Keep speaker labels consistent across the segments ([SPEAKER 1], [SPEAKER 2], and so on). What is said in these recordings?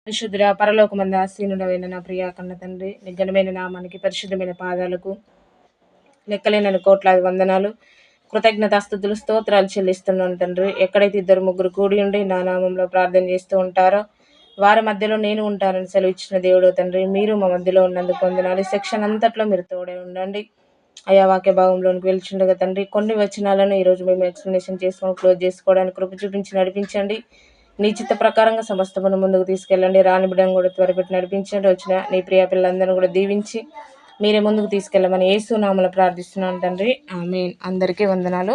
[SPEAKER 1] పరిశుద్ధుడా పరలోకమందు ఆసీనుడవైన నా ప్రియ కన్న తండ్రి, నిఘనమైన నామానికి పరిశుద్ధమైన పాదాలకు లెక్కలేనని కోట్లాది వందనాలు, కృతజ్ఞతాస్తుతులు, స్తోత్రాలు చెల్లిస్తున్నాను తండ్రి. ఎక్కడైతే ఇద్దరు ముగ్గురు కూడి ఉండి నా నామంలో ప్రార్థన చేస్తూ ఉంటారో వారి మధ్యలో నేను ఉంటానని సెలవిచ్చిన దేవుడు తండ్రి, మీరు మా మధ్యలో ఉన్నందుకు వందనాలు. ఈ సెక్షన్ అంతట్లో మీరు తోడే ఉండండి అయా. వాక్య భాగంలోనికి వెళ్తుండగా తండ్రి, కొన్ని వచనాలను ఈరోజు మేము ఎక్స్ప్లెనేషన్ చేసుకొని క్లోజ్ చేసుకోవడానికి కృప చూపించి నడిపించండి. నీ చిత్త ప్రకారంగా సమస్తమును ముందుకు తీసుకెళ్ళండి. రాని బిడ్డను కూడా త్వరపెట్టి నడిపించండి. వచ్చిన నీ ప్రియ పిల్లలందరినీ కూడా దీవించి మీరే ముందుకు తీసుకెళ్ళమని యేసు నామములో ప్రార్థిస్తున్నాను తండ్రి, ఆమేన్. అందరికీ వందనాలు.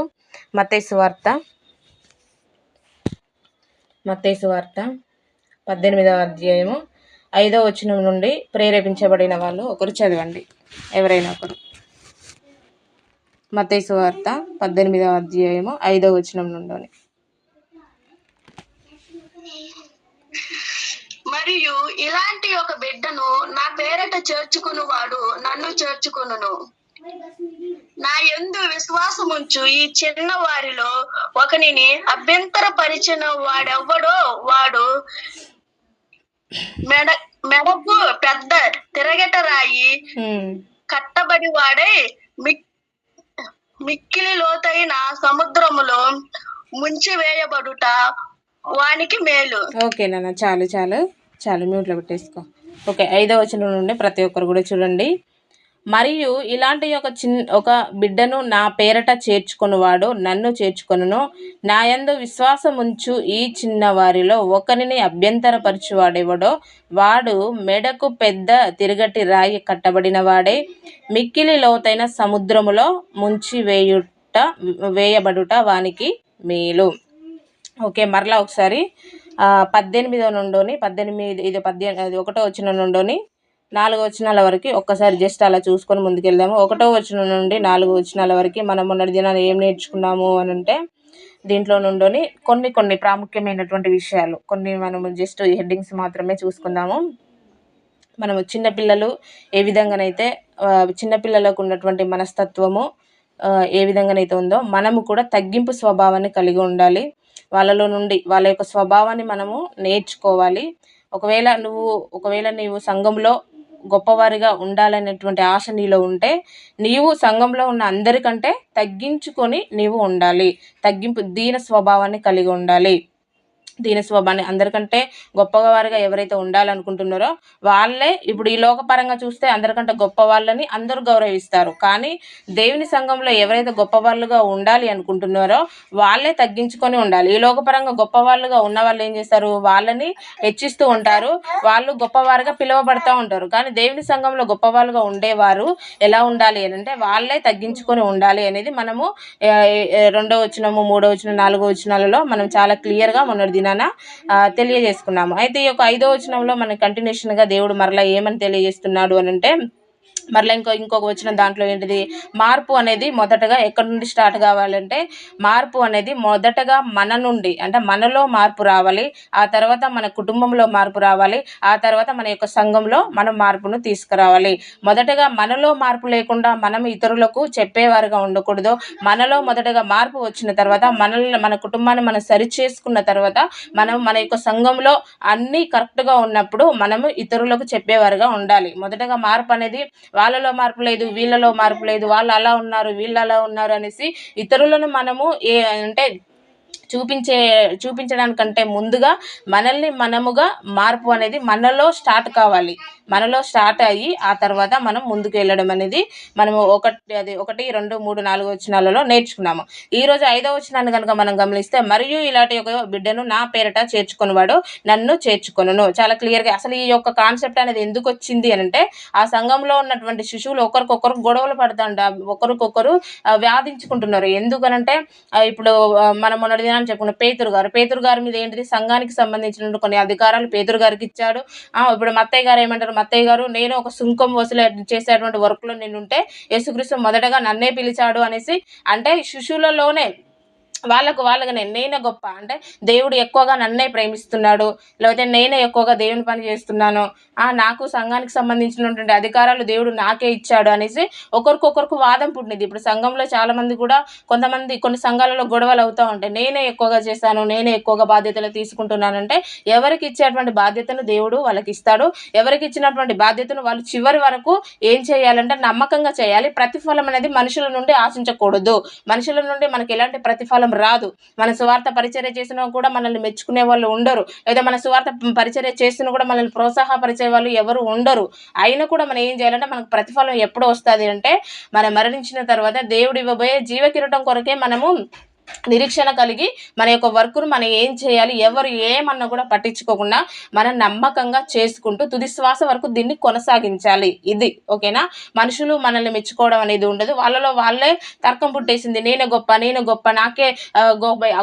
[SPEAKER 1] మత్తయి సువార్త 18వ అధ్యాయము 5వ వచనం నుండి ప్రేరేపించబడిన వాళ్ళు ఒకరు చదవండి, ఎవరైనా ఒకరు. మత్తయి సువార్త 18వ అధ్యాయము 5వ వచనం నుండి.
[SPEAKER 2] మరియు ఇలాంటి ఒక బిడ్డను నా పేరట చేర్చుకునివాడు నన్ను చేర్చుకొనును. నా యందు విశ్వాసముంచు ఈ చిన్న వారిలో ఒకనిని అభ్యంతరపరిచిన వాడెవ్వడో వాడు మెడకు పెద్ద తిరగట రాయి కట్టబడి వాడై మిక్కిలి లోతైన సముద్రములో ముంచి వేయబడుట వానికి మేలు.
[SPEAKER 1] ఓకే నాన్న, చాలు చాలు చాలు, మ్యూట్లో పెట్టేసుకో. ఓకే, 5వ వచనం నుండి ప్రతి ఒక్కరు కూడా చూడండి. మరియు ఇలాంటి ఒక బిడ్డను నా పేరట చేర్చుకొనువాడు నన్ను చేర్చుకొనును. నా యందు విశ్వాసం ఉంచు ఈ చిన్న వారిలో ఒకరిని అభ్యంతరపరచువాడెవడో వాడు మెడకు పెద్ద తిరగటి రాయి కట్టబడిన వాడే మిక్కిలి లోతైన సముద్రములో ముంచి వేయబడుట వానికి మేలు. ఓకే, మరలా ఒకసారి 18వ నుండి 1వ వచనం నుండి 4 వచనాల వరకు ఒక్కసారి జస్ట్ అలా చూసుకొని ముందుకెళ్దాము. 1వ వచనం నుండి 4 వచనాల వరకు మనం మొన్నటి దినాన్ని ఏం నేర్చుకున్నాము అని అంటే, దీంట్లో నుండి కొన్ని ప్రాముఖ్యమైనటువంటి విషయాలు కొన్ని మనము జస్ట్ హెడ్డింగ్స్ మాత్రమే చూసుకుందాము. మనము చిన్నపిల్లలు ఏ విధంగానైతే చిన్నపిల్లలకు ఉన్నటువంటి మనస్తత్వము ఏ విధంగానైతే ఉందో మనము కూడా తగ్గింపు స్వభావాన్ని కలిగి ఉండాలి. వాళ్ళలో నుండి వాళ్ళ యొక్క స్వభావాన్ని మనము నేర్చుకోవాలి. ఒకవేళ నీవు సంఘంలో గొప్పవారిగా ఉండాలనేటువంటి ఆశ నీలో ఉంటే నీవు సంఘంలో ఉన్న అందరికంటే తగ్గించుకొని నీవు ఉండాలి. దీన స్వభావాన్ని కలిగి ఉండాలి. దీన స్వభావాన్ని అందరికంటే గొప్పగా వారిగా ఎవరైతే ఉండాలనుకుంటున్నారో వాళ్ళే ఇప్పుడు ఈ లోకపరంగా చూస్తే అందరికంటే గొప్ప వాళ్ళని అందరూ గౌరవిస్తారు. కానీ దేవుని సంఘంలో ఎవరైతే గొప్ప వాళ్ళుగా ఉండాలి అనుకుంటున్నారో వాళ్ళే తగ్గించుకొని ఉండాలి. ఈ లోకపరంగా గొప్ప వాళ్ళుగా ఉన్న వాళ్ళు ఏం చేస్తారు, వాళ్ళని హెచ్చిస్తూ ఉంటారు, వాళ్ళు గొప్పవారుగా పిలువబడతా ఉంటారు. కానీ దేవుని సంఘంలో గొప్పవాళ్ళుగా ఉండేవారు ఎలా ఉండాలి అని అంటే వాళ్ళే తగ్గించుకొని ఉండాలి అనేది మనము 2వ వచనము 3వ వచనం 4వ వచనాలలో మనం చాలా క్లియర్గా మొన్నటి దినాన తెలియజేసుకున్నాము. అయితే ఈ యొక్క 5వ వచనంలో మనకి కంటిన్యూషన్గా దేవుడు మరలా ఏమని తెలియజేస్తున్నాడు అని అంటే, మరలా ఇంకొక వచ్చిన దాంట్లో ఏంటిది, మార్పు అనేది మొదటగా ఎక్కడి నుండి స్టార్ట్ కావాలంటే మార్పు అనేది మొదటగా మన నుండి, అంటే మనలో మార్పు రావాలి, ఆ తర్వాత మన కుటుంబంలో మార్పు రావాలి, ఆ తర్వాత మన యొక్క సంఘంలో మనం మార్పును తీసుకురావాలి. మొదటగా మనలో మార్పు లేకుండా మనం ఇతరులకు చెప్పేవారుగా ఉండకూడదు. మనలో మొదటగా మార్పు వచ్చిన తర్వాత మన కుటుంబాన్ని మనం సరి చేసుకున్న తర్వాత మనం మన యొక్క సంఘంలో అన్నీ కరెక్ట్గా ఉన్నప్పుడు మనము ఇతరులకు చెప్పేవారుగా ఉండాలి. మొదటగా మార్పు అనేది వాళ్ళలో మార్పు లేదు, వీళ్ళలో మార్పు లేదు, వాళ్ళు అలా ఉన్నారు, వీళ్ళు అలా ఉన్నారు అనేసి ఇతరులను మనము అంటే చూపించడానికంటే ముందుగా మనల్ని మనముగా మార్పు అనేది మనలో స్టార్ట్ కావాలి. మనలో స్టార్ట్ అయ్యి ఆ తర్వాత మనం ముందుకు వెళ్ళడం అనేది మనము 1, 2, 3, 4 వచనాలలో నేర్చుకున్నాము. ఈరోజు 5వ వచనాన్ని కనుక మనం గమనిస్తే, మరియు ఇలాంటి ఒక బిడ్డను నా పేరట చేర్చుకొనివాడు నన్ను చేర్చుకొనును. చాలా క్లియర్గా అసలు ఈ యొక్క కాన్సెప్ట్ అనేది ఎందుకు వచ్చింది అని అంటే, ఆ సంఘంలో ఉన్నటువంటి శిశువులు ఒకరికొకరు గొడవలు పడుతుంటారు, ఒకరికొకరు వ్యాధించుకుంటున్నారు. ఎందుకనంటే ఇప్పుడు మనం మొన్నటి దినాన్ని చెప్పుకున్న పేతురు గారి మీద ఏంటిది, సంఘానికి సంబంధించిన కొన్ని అధికారాలు పేతురు గారికి ఇచ్చాడు. ఇప్పుడు మత్తయ్య గారు ఏమంటారు, మత్తయ్య గారు నేను ఒక సుంకం వసూలు చేసేటువంటి వర్క్లో నేనుంటే యేసుక్రీస్తు మొదటగా నన్నే పిలిచాడు అనేసి, అంటే శిశువులలోనే వాళ్ళగానే నేనే గొప్ప అంటే దేవుడు ఎక్కువగా నన్నే ప్రేమిస్తున్నాడు, లేకపోతే నేనే ఎక్కువగా దేవుని పని చేస్తున్నాను, నాకు సంఘానికి సంబంధించినటువంటి అధికారాలు దేవుడు నాకే ఇచ్చాడు అనేసి ఒకరికొకరికి వాదం పుట్టింది. ఇప్పుడు సంఘంలో చాలామంది కూడా కొన్ని సంఘాలలో గొడవలు అవుతూ ఉంటాయి. నేనే ఎక్కువగా చేశాను, నేనే ఎక్కువగా బాధ్యతలు తీసుకుంటున్నానంటే ఎవరికి ఇచ్చేటువంటి బాధ్యతను దేవుడు వాళ్ళకి ఇస్తాడు. ఎవరికి ఇచ్చినటువంటి బాధ్యతను వాళ్ళు చివరి వరకు ఏం చేయాలంటే నమ్మకంగా చేయాలి. ప్రతిఫలం అనేది మనుషుల నుండి ఆశించకూడదు. మనుషుల నుండి మనకి ఎలాంటి ప్రతిఫలం రాదు. మన సువార్త పరిచర్య చేసినా కూడా మనల్ని మెచ్చుకునే వాళ్ళు ఉండరు, లేదా మన సువార్త పరిచర్య చేసినా కూడా మనల్ని ప్రోత్సాహపరిచే వాళ్ళు ఎవరు ఉండరు. అయినా కూడా మనం ఏం చేయాలంటే మనకు ప్రతిఫలం ఎప్పుడు వస్తుంది అంటే మనం మరణించిన తర్వాత దేవుడు ఇవ్వబోయే జీవకిరీటం కొరకే మనము నిరీక్షణ కలిగి మన యొక్క వర్క్ను మనం ఏం చేయాలి, ఎవరు ఏమన్నా కూడా పట్టించుకోకుండా మనం నమ్మకంగా చేసుకుంటూ తుది శ్వాస వరకు దీన్ని కొనసాగించాలి. ఇది ఓకేనా. మనుషులు మనల్ని మెచ్చుకోవడం అనేది ఉండదు. వాళ్ళలో వాళ్ళే తర్కం పుట్టేసింది, నేనే గొప్ప, నాకే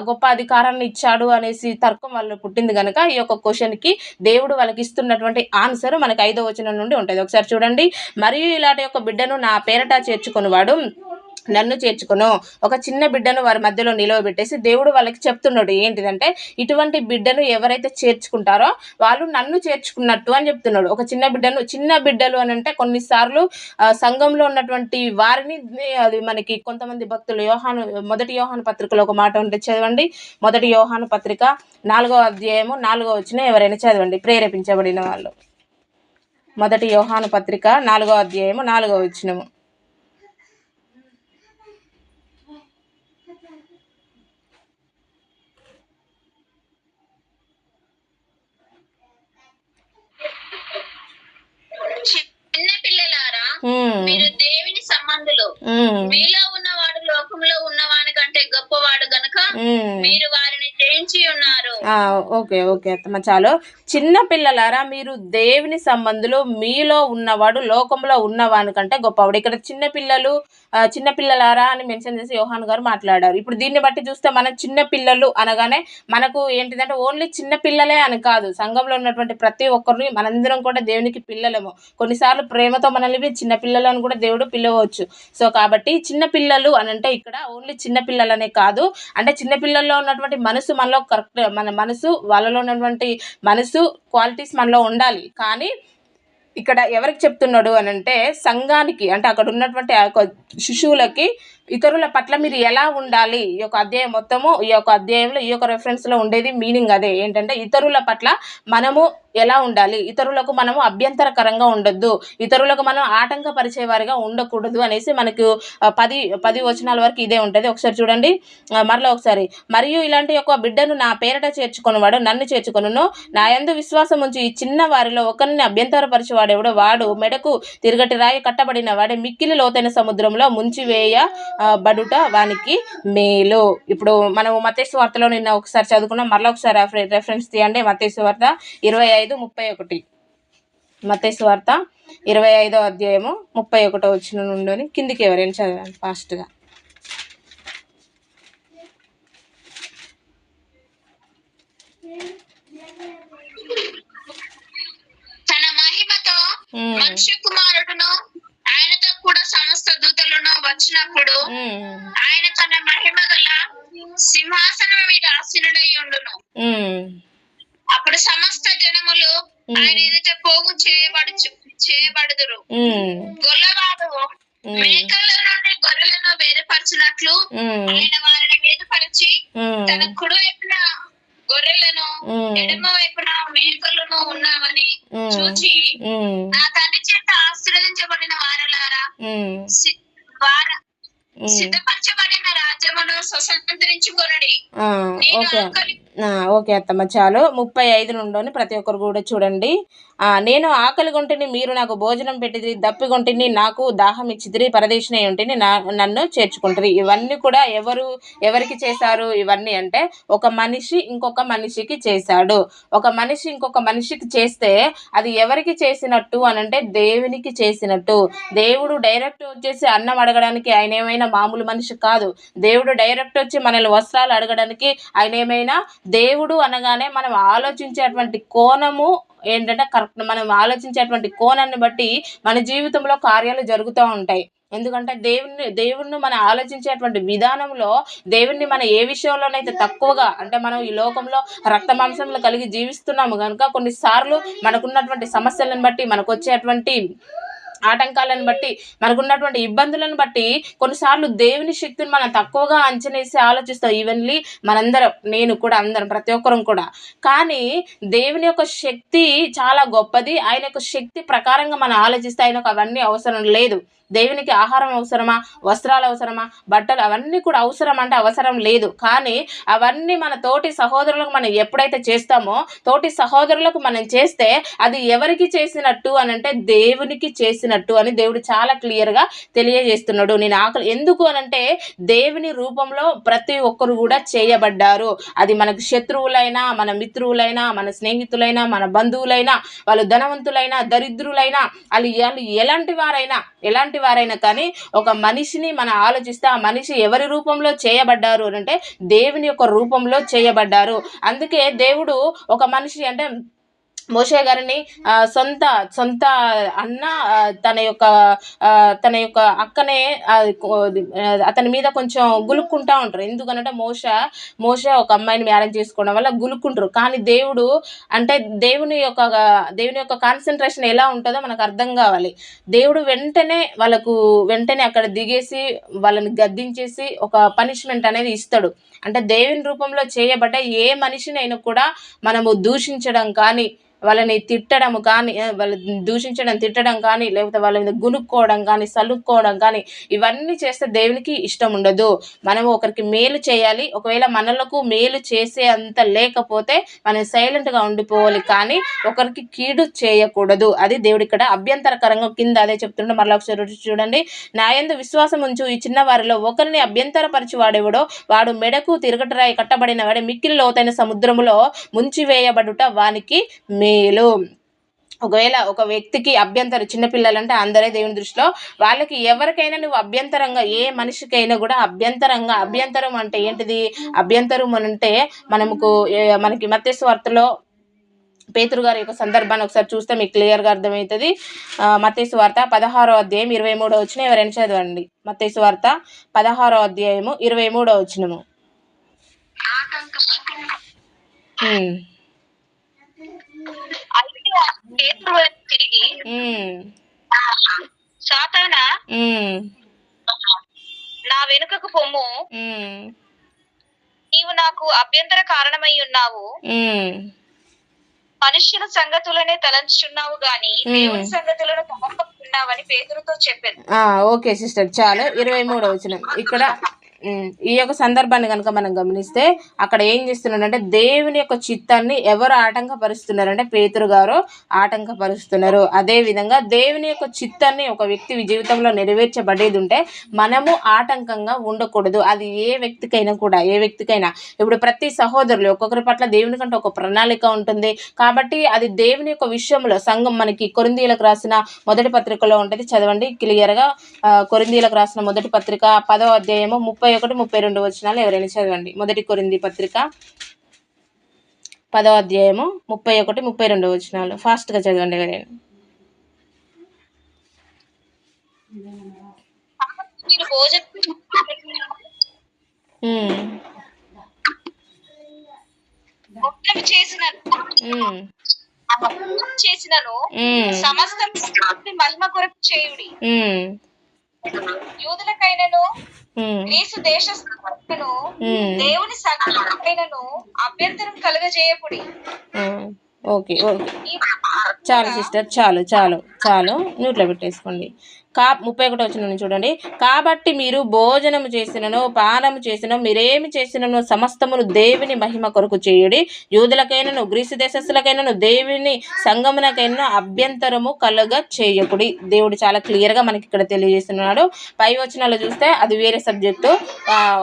[SPEAKER 1] గొప్ప అధికారాన్ని ఇచ్చాడు అనేసి తర్కం వాళ్ళు పుట్టింది కనుక ఈ యొక్క క్వశ్చన్కి దేవుడు వాళ్ళకి ఇస్తున్నటువంటి ఆన్సర్ మనకి 5వ వచనం నుండి ఉంటుంది. ఒకసారి చూడండి. మరియు ఇలాంటి యొక్క బిడ్డను నా పేరట చేర్చుకునేవాడు నన్ను చేర్చుకును. ఒక చిన్న బిడ్డను వారి మధ్యలో నిలవబెట్టేసి దేవుడు వాళ్ళకి చెప్తున్నాడు ఏంటిదంటే ఇటువంటి బిడ్డను ఎవరైతే చేర్చుకుంటారో వాళ్ళు నన్ను చేర్చుకున్నట్టు అని చెప్తున్నాడు. ఒక చిన్న బిడ్డలు అని అంటే కొన్నిసార్లు సంఘంలో ఉన్నటువంటి వారిని అది మనకి కొంతమంది భక్తులు మొదటి యోహాను పత్రికలో ఒక మాట ఉంటే చదవండి. మొదటి యోహాను పత్రిక 4వ అధ్యాయము 4వ వచనం ఎవరైనా చదవండి, ప్రేరేపించబడిన వాళ్ళు. మొదటి యోహాను పత్రిక 4వ అధ్యాయము 4వ వచనము.
[SPEAKER 2] చిన్న పిల్లలారా, మీరు దేవుని సంబంధులు, మీలో ఉన్నవాడు లోకంలో ఉన్నవాని కంటే గొప్పవాడు గనుక మీరు వారిని జయించి ఉన్నారు.
[SPEAKER 1] ఓకే అత్తమ్మ చాలు. చిన్న పిల్లలారా మీరు దేవుని సంబంధులు, మీలో ఉన్నవాడు లోకంలో ఉన్నవాని కంటే గొప్పవాడు. ఇక్కడ చిన్న పిల్లలారా అని మెన్షన్ చేసి యోహాను గారు మాట్లాడారు. ఇప్పుడు దీన్ని బట్టి చూస్తే మనం చిన్న పిల్లలు అనగానే మనకు ఏంటిదంటే ఓన్లీ చిన్న పిల్లలే అని కాదు, సంఘంలో ఉన్నటువంటి ప్రతి ఒక్కరిని మనందరం కూడా దేవునికి పిల్లలము. కొన్నిసార్లు ప్రేమతో మనల్ని చిన్న పిల్లలు అని కూడా దేవుడు పిలవచ్చు. సో కాబట్టి చిన్న పిల్లలు అని అంటే ఇక్కడ ఓన్లీ చిన్న పిల్లలనే కాదు, అంటే చిన్న పిల్లల్లో ఉన్నటువంటి మనసు మనలో కరెక్ట్, మన మనసు వాళ్ళలో ఉన్నటువంటి మనసు క్వాలిటీస్ మనలో ఉండాలి. కానీ ఇక్కడ ఎవరికి చెప్తున్నాడు అని అంటే సంఘానికి, అంటే అక్కడ ఉన్నటువంటి శిశువులకి ఇతరుల పట్ల మీరు ఎలా ఉండాలి. ఈ యొక్క అధ్యాయం మొత్తము, ఈ యొక్క అధ్యాయంలో ఈ యొక్క రెఫరెన్స్లో ఉండేది మీనింగ్ అదే ఏంటంటే ఇతరుల పట్ల మనము ఎలా ఉండాలి, ఇతరులకు మనము అభ్యంతరకరంగా ఉండొద్దు, ఇతరులకు మనం ఆటంకపరిచే వారిగా ఉండకూడదు అనేసి మనకు 10 వచనాల వరకు ఇదే ఉంటుంది. ఒకసారి చూడండి మరలా ఒకసారి. మరియు ఇలాంటి యొక్క బిడ్డను నా పేరట చేర్చుకునేవాడు నన్ను చేర్చుకొనును, నా యందు విశ్వాసం ఉంచి ఈ చిన్న వారిలో ఒకరిని అభ్యంతరపరిచేవాడెవడో వాడు మెడకు తిరగటి రాయి కట్టబడిన వాడే మిక్కిలి లోతైన సముద్రంలో ముంచివేయ బడుట వానికి మేలు. ఇప్పుడు మనం మత్తయి సువార్తలో నిన్న ఒకసారి చదువుకున్నాం, మరలా ఒకసారి రెఫరెన్స్ తీయండి. మత్తయి సువార్త 25:31. మత్తయి సువార్త 25వ అధ్యాయము 31వ వచనం నుండి కిందికి ఎవరైనా చదవండి ఫాస్ట్గా.
[SPEAKER 2] తన మహిమతో మనుష్య కుమారుడును ఆయనతో కూడా సమస్త దూతలను వచ్చినప్పుడు ఆయన తన మహిమ గల సింహాసనం మీద ఆసీనుడై ఉండును. అప్పుడు సమస్త జనములు ఆయన ఎదుట పోగు చేయబడుదురు. గొల్లవాడు మేకల నుండి గొర్రెలను వేరుపరచినట్లు ఆయన వారిని వేరుపరిచి తన కుడి వైపున గొర్రెలను ఎడమ వైపున మేకలను ఉన్నామని చూచి నా తండ్రి చేత ఆశీర్వదించబడిన వారలారా సిద్ధపరచబడిన రాజ్యమును స్వతంత్రించుకొనుడి.
[SPEAKER 1] ఓకే అత్తమ్మ చాలు. 35 నుండి ప్రతి ఒక్కరు కూడా చూడండి. నేను ఆకలి గొంటిని మీరు నాకు భోజనం పెట్టిదిరి, దప్పిగొంటిని నాకు దాహం ఇచ్చిదిరి, పరదేశిని ఉంటిని నన్ను చేర్చుకుంటారు. ఇవన్నీ కూడా ఎవరికి చేశారు ఇవన్నీ అంటే ఒక మనిషి ఇంకొక మనిషికి చేశాడు. ఒక మనిషి ఇంకొక మనిషికి చేస్తే అది ఎవరికి చేసినట్టు అనంటే దేవునికి చేసినట్టు. దేవుడు డైరెక్ట్ వచ్చేసి అన్నం అడగడానికి ఆయన ఏమైనా మామూలు మనిషి కాదు. దేవుడు డైరెక్ట్ వచ్చి మనల్ని వస్త్రాలు అడగడానికి ఆయన ఏమైనా దేవుడు అనగానే మనం ఆలోచించేటువంటి కోణము ఏంటంటే కరెక్ట్, మనం ఆలోచించేటువంటి కోణాన్ని బట్టి మన జీవితంలో కార్యాలు జరుగుతూ ఉంటాయి. ఎందుకంటే దేవుణ్ణి మనం ఆలోచించేటువంటి విధానంలో దేవుణ్ణి మనం ఏ విషయంలోనైతే తక్కువగా, అంటే మనం ఈ లోకంలో రక్త మాంసంలో కలిగి జీవిస్తున్నాము కనుక కొన్నిసార్లు మనకున్నటువంటి సమస్యలను బట్టి, మనకు వచ్చేటువంటి ఆటంకాలను బట్టి, మనకున్నటువంటి ఇబ్బందులను బట్టి కొన్నిసార్లు దేవుని శక్తిని మనం తక్కువగా అంచనేసి ఆలోచిస్తాం. ఈవెన్లీ మనందరం, నేను కూడా, అందరం, ప్రతి ఒక్కరం కూడా. కానీ దేవుని యొక్క శక్తి చాలా గొప్పది. ఆయన యొక్క శక్తి ప్రకారంగా మనం ఆలోచిస్తే ఆయనకు అవన్నీ అవసరం లేదు. దేవునికి ఆహారం అవసరమా, వస్త్రాలు అవసరమా, బట్టలు అవన్నీ కూడా అవసరం అంటే అవసరం లేదు. కానీ అవన్నీ మన తోటి సహోదరులకు మనం ఎప్పుడైతే చేస్తామో, తోటి సహోదరులకు మనం చేస్తే అది ఎవరికి చేసినట్టు అని అంటే దేవునికి చేసినట్టు అని దేవుడు చాలా క్లియర్గా తెలియజేస్తున్నాడు. ఎందుకు అనంటే దేవుని రూపంలో ప్రతి ఒక్కరు కూడా చేయబడ్డారు. అది మనకు శత్రువులైనా, మన మిత్రువులైనా, మన స్నేహితులైనా, మన బంధువులైనా, వాళ్ళు ధనవంతులైనా, దరిద్రులైనా, వాళ్ళు ఎలాంటి వారైనా కానీ ఒక మనిషిని మనం ఆలోచిస్తే ఆ మనిషి ఎవరి రూపంలో చేయబడ్డారు అంటే దేవుని యొక్క రూపంలో చేయబడ్డారు. అందుకే దేవుడు ఒక మనిషి అంటే మోషే గారిని సొంత అన్న తన యొక్క అక్కనే అతని మీద కొంచెం గులుక్కుంటా ఉంటారు. ఎందుకనంటే మోషే ఒక అమ్మాయిని మ్యారేజ్ చేసుకోవడం వల్ల గులుక్కుంటారు. కానీ దేవుని యొక్క కాన్సన్ట్రేషన్ ఎలా ఉంటుందో మనకు అర్థం కావాలి. దేవుడు వెంటనే అక్కడ దిగేసి వాళ్ళని గద్దించేసి ఒక పనిష్మెంట్ అనేది ఇస్తాడు. అంటే దేవుని రూపంలో చేయబడ్డ ఏ మనిషినైనా కూడా మనము దూషించడం కానీ, వాళ్ళని తిట్టడం కానీ, తిట్టడం కానీ, లేకపోతే వాళ్ళ మీద గునుక్కోవడం కానీ, సలుక్కోవడం కానీ, ఇవన్నీ చేస్తే దేవునికి ఇష్టం ఉండదు. మనము ఒకరికి మేలు చేయాలి. ఒకవేళ మనలకు మేలు చేసే అంత లేకపోతే మనం సైలెంట్గా ఉండిపోవాలి, కానీ ఒకరికి కీడు చేయకూడదు. అది దేవుడు ఇక్కడ అభ్యంతరకరంగా కింద అదే చెప్తుండే. మరలా ఒకసారి చూడండి. నా యందు విశ్వాసం ఉంచు ఈ చిన్న వారిలో ఒకరిని అభ్యంతరపరిచి వాడేవాడో వాడు మెడకు తిరగటరాయి కట్టబడిన వాడే మిక్కిలి లోతైన సముద్రములో ముంచివేయబడుట వానికి మేలు. ఒకవేళ ఒక వ్యక్తికి చిన్నపిల్లలంటే అందరే దేవుని దృష్టిలో, వాళ్ళకి ఎవరికైనా నువ్వు అభ్యంతరంగా, ఏ మనిషికైనా కూడా అభ్యంతరం అంటే ఏంటిది? అభ్యంతరం అంటే మనకి మత్తయి సువార్తలో పేతురు గారి యొక్క సందర్భాన్ని ఒకసారి చూస్తే మీకు క్లియర్గా అర్థమవుతుంది. మత్తయి సువార్త 16వ అధ్యాయం 23వ వచనం ఎవరైనా చదవండి. మత్తయి సువార్త 16వ అధ్యాయము 23వ వచనము.
[SPEAKER 2] తిరిగి సాతానా నా వెనుకకు పొమ్ము, నీవు నాకు అభ్యంతర కారణమై ఉన్నావు, మనుష్యుల సంగతులనే తలంచుచున్నావు గాని దేవుని సంగతులను తలంపకున్నావని పేతురుతో చెప్పాను.
[SPEAKER 1] ఓకే సిస్టర్, చాలు. 23వ వచనం. ఇక్కడ ఈ యొక్క సందర్భాన్ని కనుక మనం గమనిస్తే అక్కడ ఏం చేస్తున్నాడంటే దేవుని యొక్క చిత్తాన్ని ఎవరు ఆటంకపరుస్తున్నారంటే పేతురు గారు ఆటంకపరుస్తున్నారు. అదేవిధంగా దేవుని యొక్క చిత్తాన్ని ఒక వ్యక్తి జీవితంలో నెరవేర్చబడేది ఉంటే మనము ఆటంకంగా ఉండకూడదు. అది ఏ వ్యక్తికైనా. ఇప్పుడు ప్రతి సహోదరులు ఒక్కొక్కరి పట్ల దేవుని కంటే ఒక ప్రణాళిక ఉంటుంది. కాబట్టి అది దేవుని యొక్క విషయంలో సంఘం మనకి కొరింథీయులకు రాసిన మొదటి పత్రికలో ఉంటుంది. చదవండి క్లియర్గా. కొరింథీయులకు రాసిన మొదటి పత్రిక 10వ అధ్యాయము 31-32 వచనాలు ఎవరైనా చదవండి. మొదటి కొరింథీ పత్రిక 10వ అధ్యాయము 31-32 వచనాలు ఫాస్ట్గా చదవండి ఎవరైనా.
[SPEAKER 2] చేసినను సమస్తం మహిమ కొరకు చేయుడి. యూదులకైనను గ్రీసు దేశస్థులకైనను దేవుని సంఘములకైనను అభ్యంతరం కలుగజేయకుడి.
[SPEAKER 1] ఓకే చాలు సిస్టర్, చాలు న్యూట్లో పెట్టేసుకోండి. 31వ వచనం చూడండి. కాబట్టి మీరు భోజనము చేసినను పానము చేసినను మీరేమి చేసినను సమస్తమును దేవుని మహిమ కొరకు చేయుడి. యూదులకైనను గ్రీసు దేశస్థులకైనను దేవుని సంఘమునకైనా అభ్యంతరము కలుగ చేయకుడి. దేవుడు చాలా క్లియర్గా మనకి ఇక్కడ తెలియజేస్తున్నాడు. పై వచనాలు చూస్తే అది వేరే సబ్జెక్టు.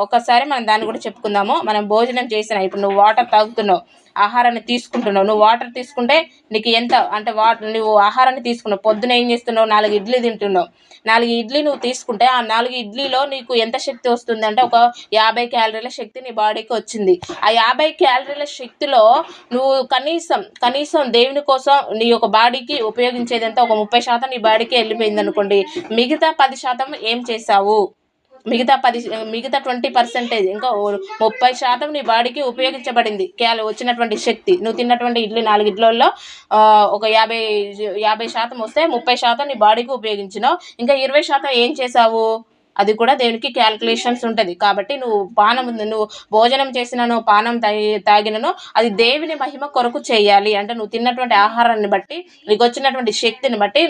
[SPEAKER 1] ఒకసారి మనం దాన్ని కూడా చెప్పుకుందాము. మనం భోజనం చేసిన, ఇప్పుడు నువ్వు వాటర్ తాగుతున్నావు, ఆహారాన్ని తీసుకుంటున్నావు. నువ్వు వాటర్ తీసుకుంటే నీకు ఎంత అంటే నువ్వు ఆహారాన్ని తీసుకున్నావు. పొద్దున ఏం చేస్తున్నావు, 4 ఇడ్లీ తింటున్నావు. 4 ఇడ్లీ నువ్వు తీసుకుంటే ఆ 4 ఇడ్లీలో నీకు ఎంత శక్తి వస్తుంది అంటే ఒక 50 క్యాలరీల శక్తి నీ బాడీకి వచ్చింది. ఆ 50 క్యాలరీల శక్తిలో నువ్వు కనీసం దేవుని కోసం నీ యొక్క బాడీకి ఉపయోగించేది ఎంత, ఒక 30% నీ బాడీకి వెళ్ళిపోయింది అనుకోండి. మిగతా 10% ఏం చేసావు, మిగతా 20% ఇంకా 30% నీ బాడీకి ఉపయోగించబడింది. వచ్చినటువంటి శక్తి నువ్వు తిన్నటువంటి 4 ఇడ్లీల్లో ఒక 50% వస్తే 30% నీ బాడీకి ఉపయోగించినావు. ఇంకా 20% ఏం చేసావు, అది కూడా దేవునికి క్యాల్కులేషన్స్ ఉంటుంది. కాబట్టి నువ్వు భోజనం చేసినను పానం తాగినను అది దేవుని మహిమ కొరకు చేయాలి. అంటే నువ్వు తిన్నటువంటి ఆహారాన్ని బట్టి నీకు వచ్చినటువంటి శక్తిని బట్టి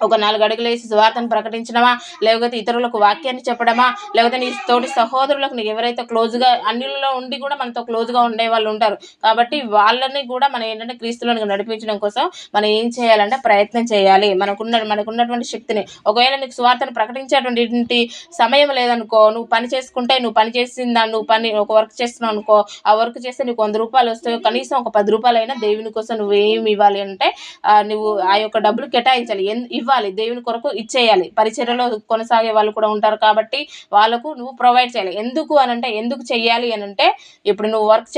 [SPEAKER 1] ఒక 4 అడుగులు వేసి సువార్తను ప్రకటించడమా, లేకపోతే ఇతరులకు వాక్యాన్ని చెప్పడమా, లేకపోతే నీ తోటి సహోదరులకు నీకు ఎవరైతే క్లోజ్గా అన్నిల్లో ఉండి కూడా మనతో క్లోజ్గా ఉండే వాళ్ళు ఉంటారు. కాబట్టి వాళ్ళని కూడా మనం ఏంటంటే క్రీస్తులోనికి నడిపించడం కోసం మనం ఏం చేయాలంటే ప్రయత్నం చేయాలి. మనకున్నటువంటి శక్తిని. ఒకవేళ నీకు సువార్తను ప్రకటించేటువంటి సమయం లేదనుకో, నువ్వు పని చేసుకుంటే నువ్వు పని చేసిన ఒక వర్క్ చేస్తున్నావు అనుకో, ఆ వర్క్ చేస్తే నీకు 100 రూపాయలు వస్తాయి. కనీసం ఒక 10 రూపాయలైనా దేవుని కోసం నువ్వు ఏమి ఇవ్వాలి అంటే నువ్వు ఆ యొక్క డబ్బులు కేటాయించాలి, ఇవ్వాలి, దేవుని కొరకు ఇచ్చేయాలి. పరిచర్యలో కొనసాగే వాళ్ళు కూడా ఉంటారు కాబట్టి వాళ్ళకు నువ్వు ప్రొవైడ్ చేయాలి. ఎందుకు చెయ్యాలి అని అంటే, ఇప్పుడు నువ్వు వర్క్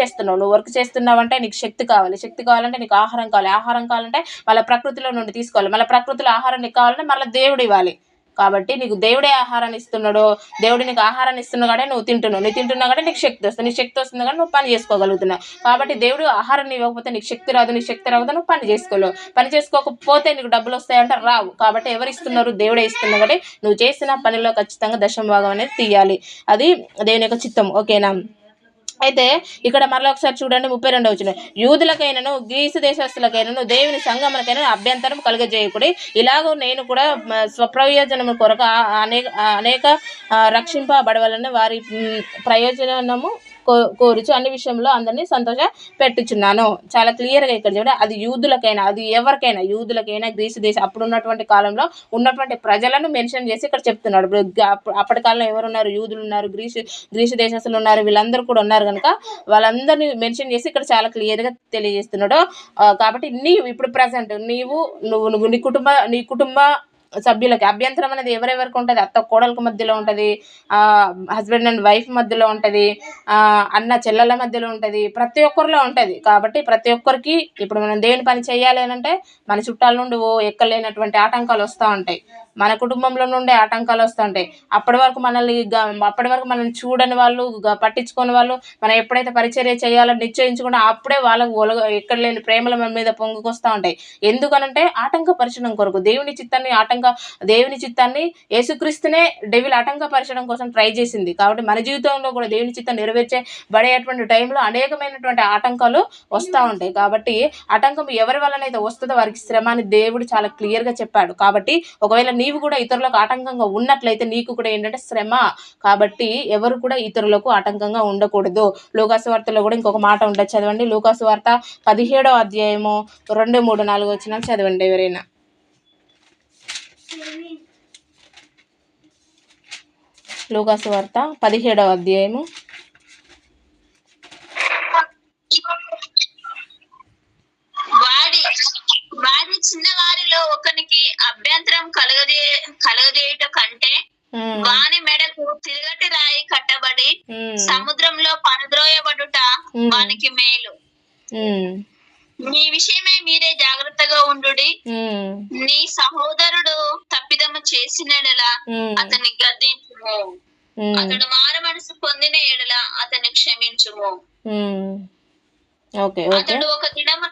[SPEAKER 1] చేస్తున్నావంటే నీకు శక్తి కావాలంటే నీకు ఆహారం కావాలంటే మళ్ళీ ప్రకృతిలో నుండి తీసుకోవాలి. మళ్ళీ ప్రకృతిలో ఆహారం నీకు కావాలంటే మళ్ళీ దేవుడు ఇవ్వాలి. కాబట్టి నీకు దేవుడే ఆహారాన్ని ఇస్తున్నాడు. దేవుడు నీకు ఆహారాన్ని ఇస్తున్నా కానీ నువ్వు తింటున్నావు కానీ నీకు శక్తి వస్తుంది. నీకు శక్తి వస్తుంది కానీ నువ్వు పని చేసుకోగలుగుతున్నావు. కాబట్టి దేవుడు ఆహారాన్ని ఇవ్వకపోతే నీకు శక్తి రాదు. నువ్వు పని చేసుకోలేవు. పని చేసుకోకపోతే నీకు డబ్బులు వస్తాయంటే రావు. కాబట్టి ఎవరు ఇస్తున్నారు, దేవుడే ఇస్తున్నారు. కాబట్టి నువ్వు చేసిన పనిలో ఖచ్చితంగా 10వ భాగం అనేది తీయాలి. అది దేవుని యొక్క చిత్తం. ఓకేనా? అయితే ఇక్కడ మరలా ఒకసారి చూడండి, 32వ వచనం. యూదులకైనను గ్రీసు దేశస్తులకైనను దేవుని సంగములకైనా అభ్యంతరం కలుగజేయకుడి. ఇలాగూ నేను కూడా స్వప్రయోజనము కొరకు అనేక రక్షింపబడవలని వారి ప్రయోజనము కోరుచు అన్ని విషయంలో అందరినీ సంతోష పెట్టుచున్నాను. చాలా క్లియర్గా ఇక్కడ చూడండి. అది యూదులకైనా, అది ఎవరికైనా, యూదులకైనా గ్రీసు దేశం అప్పుడు ఉన్నటువంటి కాలంలో ఉన్నటువంటి ప్రజలను మెన్షన్ చేసి ఇక్కడ చెప్తున్నాడు. అప్పటి కాలంలో ఎవరున్నారు, యూదులు ఉన్నారు, గ్రీసు దేశస్తులు ఉన్నారు, వీళ్ళందరూ కూడా ఉన్నారు కనుక వాళ్ళందరినీ మెన్షన్ చేసి ఇక్కడ చాలా క్లియర్గా తెలియజేస్తున్నాడు. కాబట్టి ఇప్పుడు ప్రజెంట్ నువ్వు నీ కుటుంబ సభ్యులకి అభ్యంతరం అనేది ఎవరెవరికి ఉంటుంది, అత్త కోడలకు మధ్యలో ఉంటుంది, హస్బెండ్ అండ్ వైఫ్ మధ్యలో ఉంటుంది, అన్న చెల్లెల మధ్యలో ఉంటుంది, ప్రతి ఒక్కరిలో ఉంటుంది. కాబట్టి ప్రతి ఒక్కరికి ఇప్పుడు మనం దేవుని పని చేయాలి అని అంటే మన చుట్టాల నుండి ఎక్కలేనటువంటి ఆటంకాలు వస్తూ ఉంటాయి, మన కుటుంబంలో నుండే ఆటంకాలు వస్తూ ఉంటాయి. అప్పటి వరకు మనల్ని చూడని వాళ్ళు, పట్టించుకొని వాళ్ళు, మనం ఎప్పుడైతే పరిచర్య చేయాలని నిశ్చయించుకుంటే అప్పుడే వాళ్ళకు ఎక్కడ లేని ప్రేమల మన మీద పొంగుకొస్తూ ఉంటాయి. ఎందుకనంటే ఆటంకపరచడం కొరకు దేవుని చిత్తాన్ని యేసుక్రీస్తునే డెవిల్ ఆటంకపరచడం కోసం ట్రై చేసింది. కాబట్టి మన జీవితంలో కూడా దేవుని చిత్తం నెరవేర్చబడేటువంటి టైంలో అనేకమైనటువంటి ఆటంకాలు వస్తూ ఉంటాయి. కాబట్టి ఆటంకం ఎవరి వల్లనైతే వస్తుందో వారికి శ్రమ అని దేవుడు చాలా క్లియర్గా చెప్పాడు. కాబట్టి ఒకవేళ నీవు కూడా ఇతరులకు ఆటంకంగా ఉన్నట్లయితే నీకు కూడా ఏంటంటే శ్రమ. కాబట్టి ఎవరు కూడా ఇతరులకు ఆటంకంగా ఉండకూడదు. లూకాసు వార్తలో కూడా ఇంకొక మాట ఉంటుంది, చదవండి. లూకాసు వార్త 17వ అధ్యాయము 2, 3, 4 వచనాలు చదవండి ఎవరైనా. లూకాసు వార్త 17వ అధ్యాయము.
[SPEAKER 2] వారి చిన్న వారిలో ఒకనికి అభ్యంతరం కలగజేయుట కంటే వాని మెడకు తిరగటి రాయి కట్టబడి సముద్రంలో పనద్రోయబడుట వానికి మేలు. మీ విషయమై మీరే జాగ్రత్తగా ఉండుడి. నీ సహోదరుడు తప్పిదము చేసినలా అతన్ని గద్దించుము, అతడు మారు మనసు పొందిన ఎడల అతన్ని క్షమించుము. అతడు ఒక దినము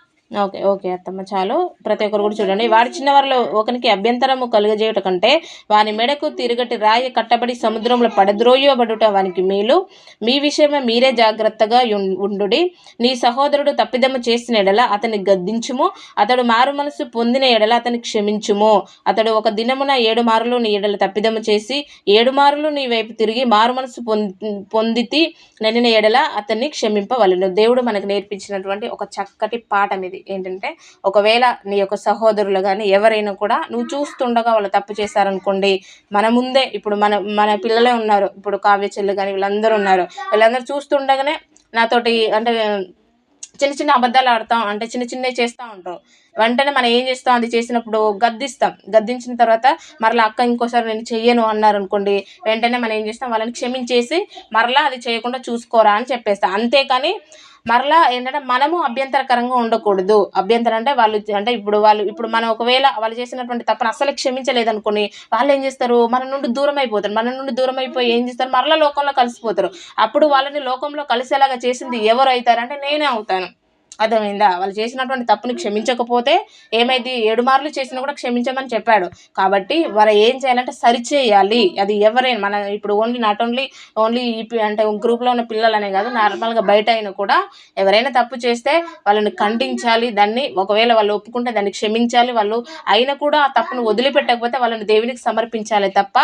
[SPEAKER 1] ఓకే అత్తమ్మ, చాలు. ప్రతి ఒక్కరు కూడా చూడండి. వాడి చిన్నవారిలో ఒకనికి అభ్యంతరము కలుగజేయుట కంటే వాని మెడకు తిరగటి రాయి కట్టబడి సముద్రంలో పడద్రోయబడుట వానికి మేలు. మీ విషయమే మీరే జాగ్రత్తగా ఉండుడి. నీ సహోదరుడు తప్పిదము చేసిన ఎడల అతన్ని గద్దించుము, అతడు మారు మనసు పొందిన ఎడల అతన్ని క్షమించుము. అతడు ఒక దినమున 7 మారులు నీ ఎడల తప్పిదము చేసి 7 మారులు నీ వైపు తిరిగి మారు మనసు పొందితి ననిన ఎడల అతన్ని క్షమింపవలెను. దేవుడు మనకు నేర్పించినటువంటి ఒక చక్కటి పాఠం ఇది. ఏంటంటే ఒకవేళ నీ యొక్క సహోదరులు కానీ ఎవరైనా కూడా నువ్వు చూస్తుండగా వాళ్ళు తప్పు చేశారనుకోండి, మన ముందే ఇప్పుడు మన పిల్లలే ఉన్నారు, ఇప్పుడు కావ్య చెల్లు కానీ వీళ్ళందరూ ఉన్నారు, వీళ్ళందరూ చూస్తుండగానే నాతోటి అంటే చిన్న చిన్న అబద్ధాలు ఆడతాం, అంటే చిన్న చిన్నవి చేస్తూ ఉంటాం. వెంటనే మనం ఏం చేస్తాం, అది చేసినప్పుడు గద్దిస్తాం. గద్దించిన తర్వాత మరలా అక్క ఇంకోసారి నేను చెయ్యను అన్నారనుకోండి, వెంటనే మనం ఏం చేస్తాం, వాళ్ళని క్షమించేసి మరలా అది చేయకుండా చూసుకోరా అని చెప్పేస్తాం. అంతేకాని మరలా ఏంటంటే మనము అభ్యంతరకరంగా ఉండకూడదు. అభ్యంతరం అంటే ఇప్పుడు మనం ఒకవేళ వాళ్ళు చేసినటువంటి తప్పును అస్సలు క్షమించలేదనుకోని, వాళ్ళు ఏం చేస్తారు, మన నుండి దూరం అయిపోతారు. మన నుండి దూరం అయిపోయి ఏం చేస్తారు, మరలా లోకంలో కలిసిపోతారు. అప్పుడు వాళ్ళని లోకంలో కలిసేలాగా చేసింది ఎవరు అవుతారంటే నేనే అవుతాను. అర్థమైందా? వాళ్ళు చేసినటువంటి తప్పుని క్షమించకపోతే ఏమైంది, 7 మార్లు చేసినా కూడా క్షమించమని చెప్పాడు. కాబట్టి వాళ్ళు ఏం చేయాలంటే సరిచేయాలి. అది ఎవరైనా మన ఇప్పుడు నాట్ ఓన్లీ అంటే గ్రూప్లో ఉన్న పిల్లలనే కాదు, నార్మల్గా బయట అయినా కూడా ఎవరైనా తప్పు చేస్తే వాళ్ళని ఖండించాలి. దాన్ని ఒకవేళ వాళ్ళు ఒప్పుకుంటే దాన్ని క్షమించాలి. వాళ్ళు అయినా కూడా ఆ తప్పును వదిలిపెట్టకపోతే వాళ్ళని దేవునికి సమర్పించాలి తప్ప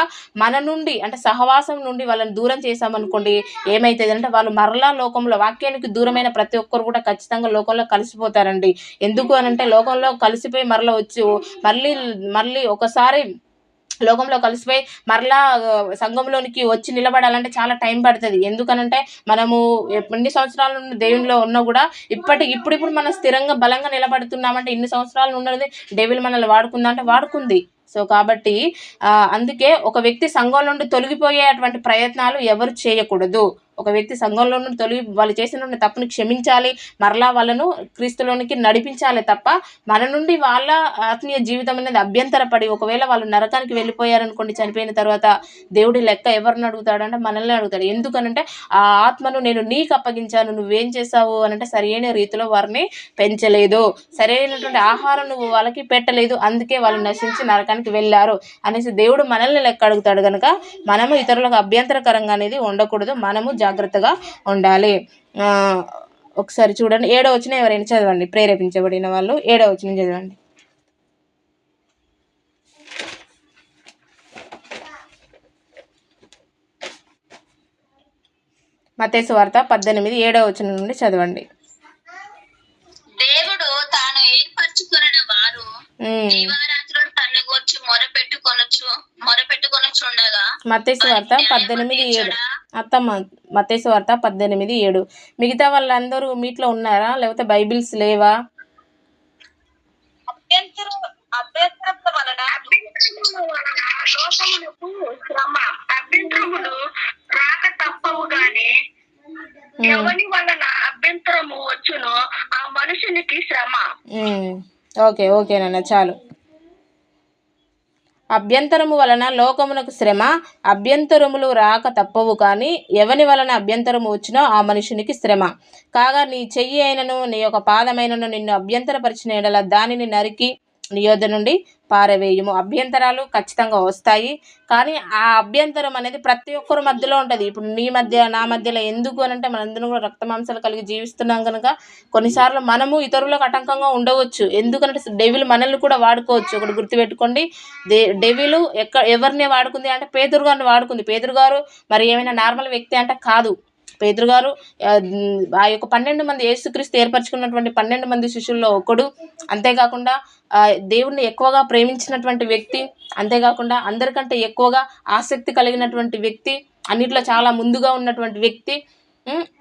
[SPEAKER 1] మన నుండి అంటే సహవాసం నుండి వాళ్ళని దూరం చేశామనుకోండి, ఏమైతుంది అంటే వాళ్ళు మరలా లోకంలో వాక్యానికి దూరమైన ప్రతి ఒక్కరు కూడా ఖచ్చితంగా లోకంలో కలిసిపోతారండి. ఎందుకు అనంటే లోకంలో కలిసిపోయి మరలా వచ్చి మళ్ళీ ఒకసారి లోకంలో కలిసిపోయి మరలా సంఘంలోనికి వచ్చి నిలబడాలంటే చాలా టైం పడుతుంది. ఎందుకనంటే మనము ఎన్ని సంవత్సరాల నుండి దేవునిలో ఉన్నా కూడా ఇప్పుడు మనం స్థిరంగా బలంగా నిలబడుతున్నామంటే ఇన్ని సంవత్సరాలు ఉన్నది డెవిల్ మనల్ని వాడుకుందా అంటే వాడుకుంది. సో కాబట్టి అందుకే ఒక వ్యక్తి సంఘం నుండి తొలగిపోయేటువంటి ప్రయత్నాలు ఎవరు చేయకూడదు. ఒక వ్యక్తి సంఘంలో నుండి వాళ్ళు చేసిన తప్పుని క్షమించాలి, మరలా వాళ్ళను క్రీస్తులోనికి నడిపించాలి తప్ప మన నుండి వాళ్ళ ఆత్మీయ జీవితం అనేది అభ్యంతరపడి ఒకవేళ వాళ్ళు నరకానికి వెళ్ళిపోయారనుకోండి, చనిపోయిన తర్వాత దేవుడి లెక్క ఎవరిని అడుగుతాడంటే మనల్ని అడుగుతాడు. ఎందుకనంటే ఆ ఆత్మను నేను నీకు అప్పగించాను, నువ్వేం చేసావు అనంటే సరైన రీతిలో వారిని పెంచలేదు, సరైనటువంటి ఆహారం నువ్వు వాళ్ళకి పెట్టలేదు, అందుకే వాళ్ళు నశించి నరకానికి వెళ్ళారు అనేసి దేవుడు మనల్ని లెక్క అడుగుతాడు. కనుక మనము ఇతరులకు అభ్యంతరకరంగా అనేది ఉండకూడదు, మనము జాగ్రత్తగా ఉండాలి. ఒకసారి చూడండి 7వ వచనం ఎవరైనా చదవండి, ప్రేరేపించబడిన వాళ్ళు 7వ వచనం చదవండి. మత్తయి సువార్త 18:7వ వచనం నుండి చదవండి.
[SPEAKER 2] దేవుడు తాను ఏర్పరచుకున్న వారు దీవారాత్రులు తన్ను గూర్చి మొరపెట్టుకొనుచుండగా
[SPEAKER 1] మత్తయి సువార్త 18:7 అత్తమ్మ, మత్తయి సువార్త 18:7. మిగతా వాళ్ళందరూ మీట్లో ఉన్నారా, లేకపోతే బైబిల్స్ లేవా?
[SPEAKER 2] అభ్యంతరములు రాక తప్పవు గాని ఎవరి వలన అభ్యంతరము వచ్చునో ఆ మనుషునికి శ్రమ.
[SPEAKER 1] ఓకేనన్న చాలు. అభ్యంతరము వలన లోకమునకు శ్రమ, అభ్యంతరములు రాక తప్పవు కానీ ఎవని వలన అభ్యంతరము వచ్చినో ఆ మనుషునికి శ్రమ. కాగా నీ చెయ్యి అయినను నీ యొక్క పాదమైనను నిన్ను అభ్యంతరపరిచిన ఎడల దానిని నరికి నీ యొద్ద నుండి పారవేయుము. అభ్యంతరాలు ఖచ్చితంగా వస్తాయి, కానీ ఆ అభ్యంతరం అనేది ప్రతి ఒక్కరి మధ్యలో ఉంటుంది. ఇప్పుడు నీ మధ్య నా మధ్యలో ఎందుకు అనంటే మనందరం కూడా రక్త మాంసాలు కలిగి జీవిస్తున్నాం కనుక కొన్నిసార్లు మనము ఇతరులకు ఆటంకంగా ఉండవచ్చు. ఎందుకంటే డెవిల్ మనల్ని కూడా వాడుకోవచ్చు. ఒకటి గుర్తుపెట్టుకోండి, డెవిల్ ఎవరిని వాడుకుంది అంటే పేతురు గారిని వాడుకుంది. పేతురు గారు మరి ఏమైనా నార్మల్ వ్యక్తి అంటే కాదు. పేతురు గారు ఆ యొక్క 12 మంది యేసుక్రీస్తు ఏర్పరచుకున్నటువంటి 12 మంది శిష్యుల్లో ఒకడు. అంతేకాకుండా దేవుణ్ణి ఎక్కువగా ప్రేమించినటువంటి వ్యక్తి, అంతేకాకుండా అందరికంటే ఎక్కువగా ఆసక్తి కలిగినటువంటి వ్యక్తి, అన్నిట్లో చాలా ముందుగా ఉన్నటువంటి వ్యక్తి.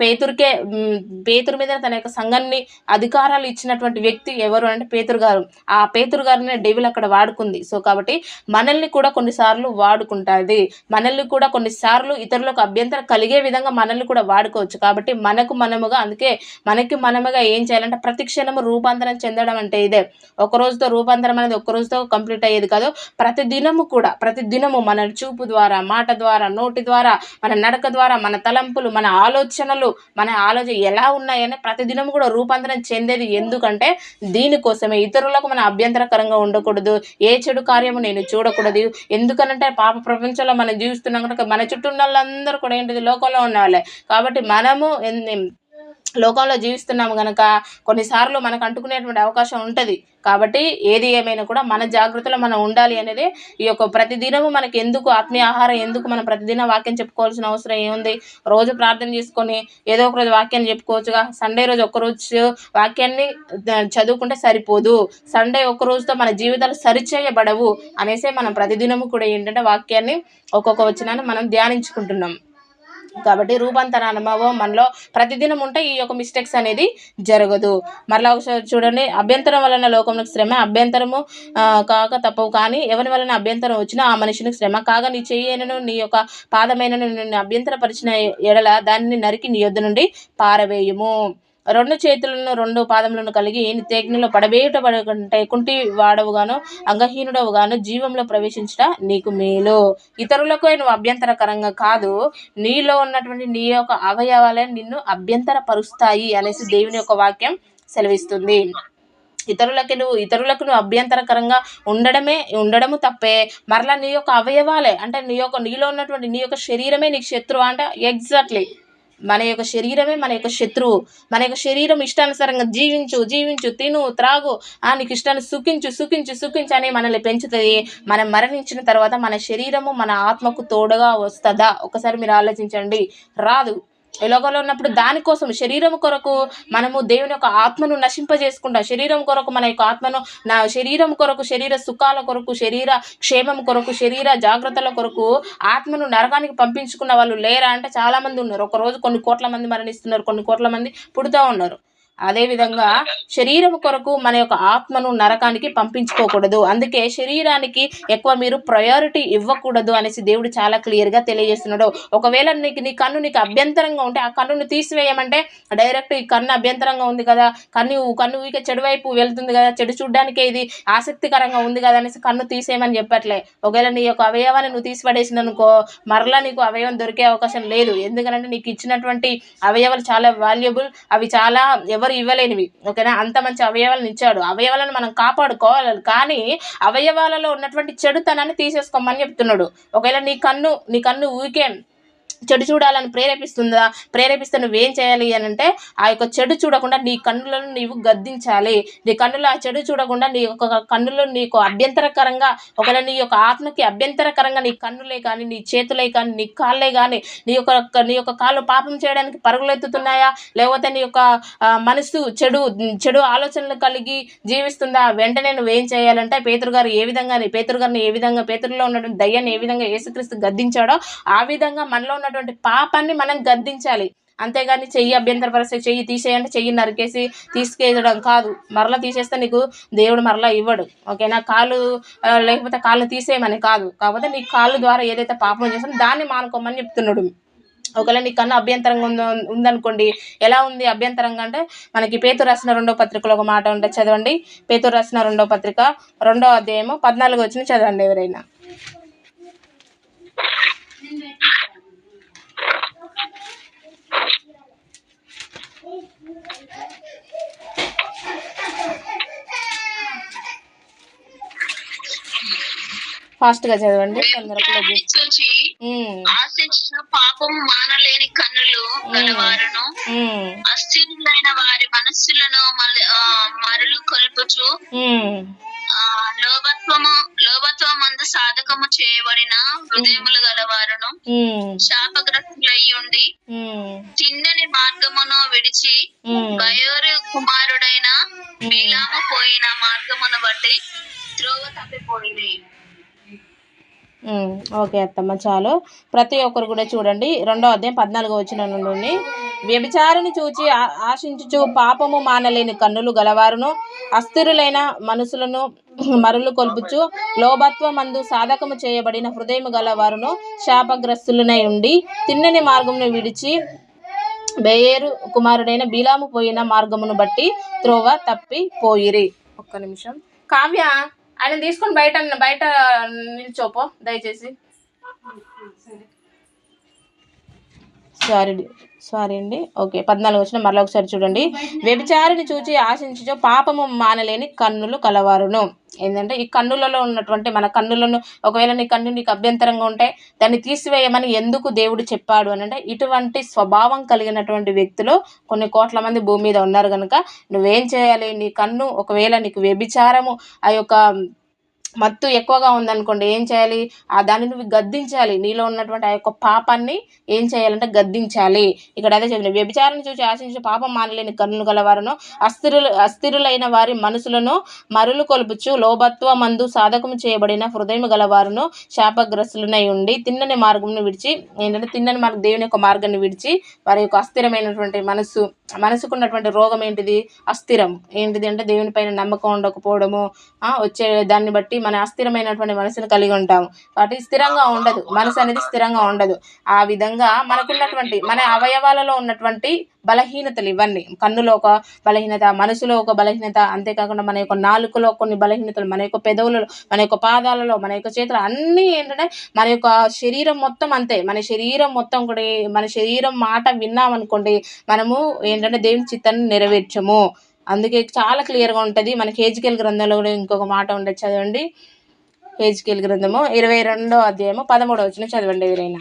[SPEAKER 1] పేతురు మీద తన యొక్క సంఘాన్ని అధికారాలు ఇచ్చినటువంటి వ్యక్తి ఎవరు అంటే పేతురు గారు. ఆ పేతురు గారిని డెవిల్ అక్కడ వాడుకుంది. సో కాబట్టి మనల్ని కూడా కొన్నిసార్లు వాడుకుంటుంది. మనల్ని కూడా కొన్నిసార్లు ఇతరులకు అభ్యంతరం కలిగే విధంగా మనల్ని కూడా వాడుకోవచ్చు. కాబట్టి అందుకే మనకి మనముగా ఏం చేయాలంటే ప్రతి క్షణము రూపాంతరం చెందడం అంటే ఇదే. ఒక రోజుతో రూపాంతరం అనేది ఒక్క రోజుతో కంప్లీట్ అయ్యేది కాదు. ప్రతిదినము మన చూపు ద్వారా, మాట ద్వారా, నోటి ద్వారా, మన నడక ద్వారా, మన తలంపులు, మన ఆలోచన ఎలా ఉన్నాయని ప్రతిదినం కూడా రూపాంతరం చెందేది. ఎందుకంటే దీనికోసమే ఇతరులకు మన అభ్యంతరకరంగా ఉండకూడదు, ఏ చెడు కార్యము నేను చూడకూడదు. ఎందుకనంటే పాప ప్రపంచంలో మనం జీవిస్తున్నాం కనుక మన చుట్టూ ఉన్న వాళ్ళందరూ కూడా ఏంటిది లోకంలో ఉన్న వాళ్ళే. కాబట్టి మనము లోకంలో జీవిస్తున్నాము కనుక కొన్నిసార్లు మనకు అంటుకునేటువంటి అవకాశం ఉంటుంది. కాబట్టి ఏది ఏమైనా కూడా మన జాగ్రత్తలో మనం ఉండాలి అనేది ఈ యొక్క ప్రతిదినము మనకి ఎందుకు ఆత్మీయ ఆహారం, ఎందుకు మనం ప్రతిదినం వాక్యం చెప్పుకోవాల్సిన అవసరం ఏముంది? రోజు ప్రార్థన చేసుకొని ఏదో ఒక రోజు వాక్యాన్ని చెప్పుకోవచ్చుగా. సండే రోజు ఒక్కరోజు వాక్యాన్ని చదువుకుంటే సరిపోదు. సండే ఒక్క రోజుతో మన జీవితాలు సరిచేయబడవు అనేసి మనం ప్రతిదినము కూడా ఏంటంటే వాక్యాన్ని ఒక్కొక్క వచనాన్ని మనం ధ్యానించుకుంటున్నాం. కాబట్టి రూపాంతర అనుభవం మనలో ప్రతిదినం ఉంటే ఈ యొక్క మిస్టేక్స్ అనేది జరగదు. మరలా ఒకసారి చూడండి, అభ్యంతరం వలన లోకమునకు శ్రమ, అభ్యంతరము కాక తప్పవు. కానీ ఎవరి వలన అభ్యంతరం వచ్చినా ఆ మనిషినికి శ్రమ. కాగా నీ చెయ్యైనను నీ యొక్క పాదమైనను నిన్ను అభ్యంతరపరిచిన ఎడల దానిని నరికి నీ యొద్ద నుండి పారవేయుము. 2 చేతులను 2 పాదములను కలిగి తేగ్నిలో పడవేయుటబడకంటే కుంటి వాడవుగాను అంగహీనుడవుగాను జీవంలో ప్రవేశించుట నీకు మేలు. ఇతరులకు నువ్వు అభ్యంతరకరంగా కాదు, నీలో ఉన్నటువంటి నీ యొక్క అవయవాలే నిన్ను అభ్యంతరపరుస్తాయి అనేసి దేవుని యొక్క వాక్యం సెలవిస్తుంది. ఇతరులకు నువ్వు అభ్యంతరకరంగా ఉండడము తప్పే. మరలా నీ యొక్క అవయవాలే అంటే నీలో ఉన్నటువంటి నీ యొక్క శరీరమే నీకు శత్రువు అంటే ఎగ్జాక్ట్లీ మన యొక్క శరీరమే మన యొక్క శత్రువు. మన యొక్క శరీరం ఇష్టానుసారంగా జీవించు తిను త్రాగు, నీకు ఇష్టాన్ని సుఖించు అని మనల్ని పెంచుతుంది. మనం మరణించిన తర్వాత మన శరీరము మన ఆత్మకు తోడుగా వస్తుందా? ఒకసారి మీరు ఆలోచించండి, రాదు. ఈ లోకంలో ఉన్నప్పుడు దానికోసం శరీరం కొరకు మనము దేవుని యొక్క ఆత్మను నశింపజేసుకుంటాం. శరీరం కొరకు మన యొక్క ఆత్మను శరీరం కొరకు, శరీర సుఖాల కొరకు, శరీర క్షేమం కొరకు, శరీర జాగ్రత్తల కొరకు ఆత్మను నరకానికి పంపించుకున్న వాళ్ళు లేరా అంటే చాలామంది ఉన్నారు. ఒకరోజు కొన్ని కోట్ల మంది మరణిస్తున్నారు, కొన్ని కోట్ల మంది పుడుతూ ఉన్నారు. అదేవిధంగా శరీరం కొరకు మన యొక్క ఆత్మను నరకానికి పంపించుకోకూడదు. అందుకే శరీరానికి ఎక్కువ మీరు ప్రయారిటీ ఇవ్వకూడదు అనేసి దేవుడు చాలా క్లియర్గా తెలియజేస్తున్నాడు. ఒకవేళ నీ కన్ను నీకు అభ్యంతరంగా ఉంటే ఆ కన్నును తీసివేయమంటే డైరెక్ట్ ఈ కన్ను అభ్యంతరంగా ఉంది కదా, కన్ను ఇక చెడు వైపు వెళ్తుంది కదా, చెడు చూడడానికే ఇది ఆసక్తికరంగా ఉంది కదా అనేసి కన్ను తీసేయమని చెప్పట్లే. ఒకవేళ నీ యొక్క అవయవాన్ని నువ్వు తీసిపడేసిననుకో మరలా నీకు అవయవం దొరికే అవకాశం లేదు. ఎందుకంటే నీకు ఇచ్చినటువంటి అవయవాలు చాలా వాల్యుబుల్, అవి చాలా ఎవరు ఇవ్వలేనివి. ఓకేనా, అంత మంచి అవయవాలను ఇచ్చాడు. అవయవాలను మనం కాపాడుకోవాలి, కానీ అవయవాలలో ఉన్నటువంటి చెడుతనాన్ని తీసేసుకోమని చెప్తున్నాడు. ఒకవేళ నీ కన్ను ఊరికే చెడు చూడాలని ప్రేరేపిస్తే నువ్వేం చేయాలి అని అంటే ఆ యొక్క చెడు చూడకుండా నీ కన్నులను నీవు గద్దించాలి. నీ కన్నులో ఆ చెడు చూడకుండా నీ యొక్క కన్నులో నీకు అభ్యంతరకరంగా, ఒకవేళ నీ యొక్క ఆత్మకి అభ్యంతరకరంగా నీ కన్నులే కానీ, నీ చేతులే కానీ, నీ కాళ్ళే కానీ, నీ యొక్క కాళ్ళు పాపం చేయడానికి పరుగులు ఎత్తుతున్నాయా, లేకపోతే నీ యొక్క మనసు చెడు ఆలోచనలు కలిగి జీవిస్తుందా? వెంటనే నువ్వేం చేయాలంటే పేతురులో ఉన్నటువంటి దయ్యాన్ని ఏ విధంగా యేసుక్రీస్తు గద్దించాడో ఆ విధంగా మనలో ఉన్నటువంటి పాపాన్ని మనం గద్దించాలి. అంతేగాని చెయ్యి అభ్యంతరపరిస్తే చెయ్యి తీసేయంటే చెయ్యి నరికేసి తీసుకేయడం కాదు. మరలా తీసేస్తే నీకు దేవుడు మరలా ఇవ్వడు. ఓకేనా, లేకపోతే కాళ్ళు తీసేయమని కాదు, కాకపోతే నీ కాళ్ళు ద్వారా ఏదైతే పాపం చేస్తానో దాన్ని మానుకోమని చెప్తున్నాడు. ఒకవేళ నీ కన్ను అభ్యంతరంగా ఉందనుకోండి, ఎలా ఉంది అభ్యంతరంగా అంటే మనకి పేతురు రాసిన 2వ పత్రికలో ఒక మాట ఉంటే చదవండి. పేతురు రాసిన 2వ పత్రిక 2వ అధ్యాయము 14 వచ్చిన చదవండి ఎవరైనా. ఫాస్ట్ గా చదవండి.
[SPEAKER 2] ఆశించిన పాపం మానలేని కన్నులు గలవారును అస్థిరులైన వారి మనస్సులను మరలు కొల్పుచు లోభత్వమందు సాధకము చేయబడిన హృదయములు గలవారును శాపగ్రస్తులై ఉండి తిన్నని మార్గమును విడిచి బయోరు కుమారుడైన బిలాము పోయిన మార్గమును బట్టి త్రోవ తప్పిపోయింది.
[SPEAKER 1] ఓకే అత్తమ్మ, చాలు. ప్రతి ఒక్కరు కూడా చూడండి 2వ అధ్యాయం 14 వచ్చిన నుండి, వ్యభిచారిని చూచి ఆశించుచు పాపము మానలేని కన్నులు గలవారును అస్థిరులైన మనసులను మరులు కొల్పుచు లోభత్వమందు సాధకము చేయబడిన హృదయము గలవారును శాపగ్రస్తులనై ఉండి తిన్నని మార్గమును విడిచి బెయేరు కుమారుడైన బిలాము పోయిన మార్గమును బట్టి త్రోవ తప్పిపోయిరి. ఒక్క నిమిషం కావ్య, ఆయన తీసుకొని బయట నిల్చోపో దయచేసి. సారీ అండి. ఓకే, 14 వచ్చిన మరలా ఒకసారి చూడండి. వ్యభిచారిని చూచి ఆశించు పాపము మానలేని కన్నులు కలవారును. ఏంటంటే ఈ కన్నులలో ఉన్నటువంటి మన కన్నులను, ఒకవేళ నీ కన్ను నీకు అభ్యంతరంగా ఉంటే దాన్ని తీసివేయమని ఎందుకు దేవుడు చెప్పాడు అని అంటే, ఇటువంటి స్వభావం కలిగినటువంటి వ్యక్తులు కొన్ని కోట్ల మంది భూమి మీద ఉన్నారు కనుక నువ్వేం చేయాలి, నీ కన్ను ఒకవేళ నీకు వ్యభిచారము ఆ యొక్క మత్తు ఎక్కువగా ఉందనుకోండి, ఏం చేయాలి? దాన్ని నువ్వు గద్దించాలి. నీలో ఉన్నటువంటి ఆ యొక్క పాపాన్ని ఏం చేయాలంటే గద్దించాలి. ఇక్కడ అదే చెప్పింది, వ్యభిచారాన్ని చూసి ఆశించి పాపం మానలేని కన్నులు గలవారును అస్థిరులైన వారి మనసులను మరులు కొలుపుచు లోభత్వమందు సాధకము చేయబడిన హృదయం గలవారును శాపగ్రస్తులనై ఉండి తిన్నని మార్గంను విడిచి, ఏంటంటే తిన్నని మార్గం దేవుని యొక్క మార్గాన్ని విడిచి వారి యొక్క అస్థిరమైనటువంటి మనసుకున్నటువంటి రోగం ఏంటిది? అస్థిరం. ఏంటిది అంటే దేవుని పైన నమ్మకం ఉండకపోవడము, వచ్చే దాన్ని బట్టి మన అస్థిరమైనటువంటి మనసును కలిగి ఉంటాము. కాబట్టి స్థిరంగా ఉండదు, మనసు అనేది స్థిరంగా ఉండదు. ఆ విధంగా మనకున్నటువంటి మన అవయవాలలో ఉన్నటువంటి బలహీనతలు ఇవన్నీ, కన్నులో ఒక బలహీనత, మనసులో ఒక బలహీనత, అంతేకాకుండా మన యొక్క నాలుకలో కొన్ని బలహీనతలు, మన యొక్క పెదవులలో, మన యొక్క పాదాలలో, మన యొక్క చేతులు అన్నీ ఏంటంటే మన యొక్క శరీరం మొత్తం అంతే. మన శరీరం మొత్తం కూడా మన శరీరం మాట విన్నామనుకోండి, మనము ఏంటంటే దేవుని చిత్తాన్ని నెరవేర్చము. అందుకే చాలా క్లియర్గా ఉంటుంది. మనకి హెజ్కేల్ గ్రంథంలో కూడా ఇంకొక మాట ఉండదు, చదవండి. హెజ్కేల్ గ్రంథము 22వ అధ్యాయము 13వ వచనం చదవండి ఎవరైనా.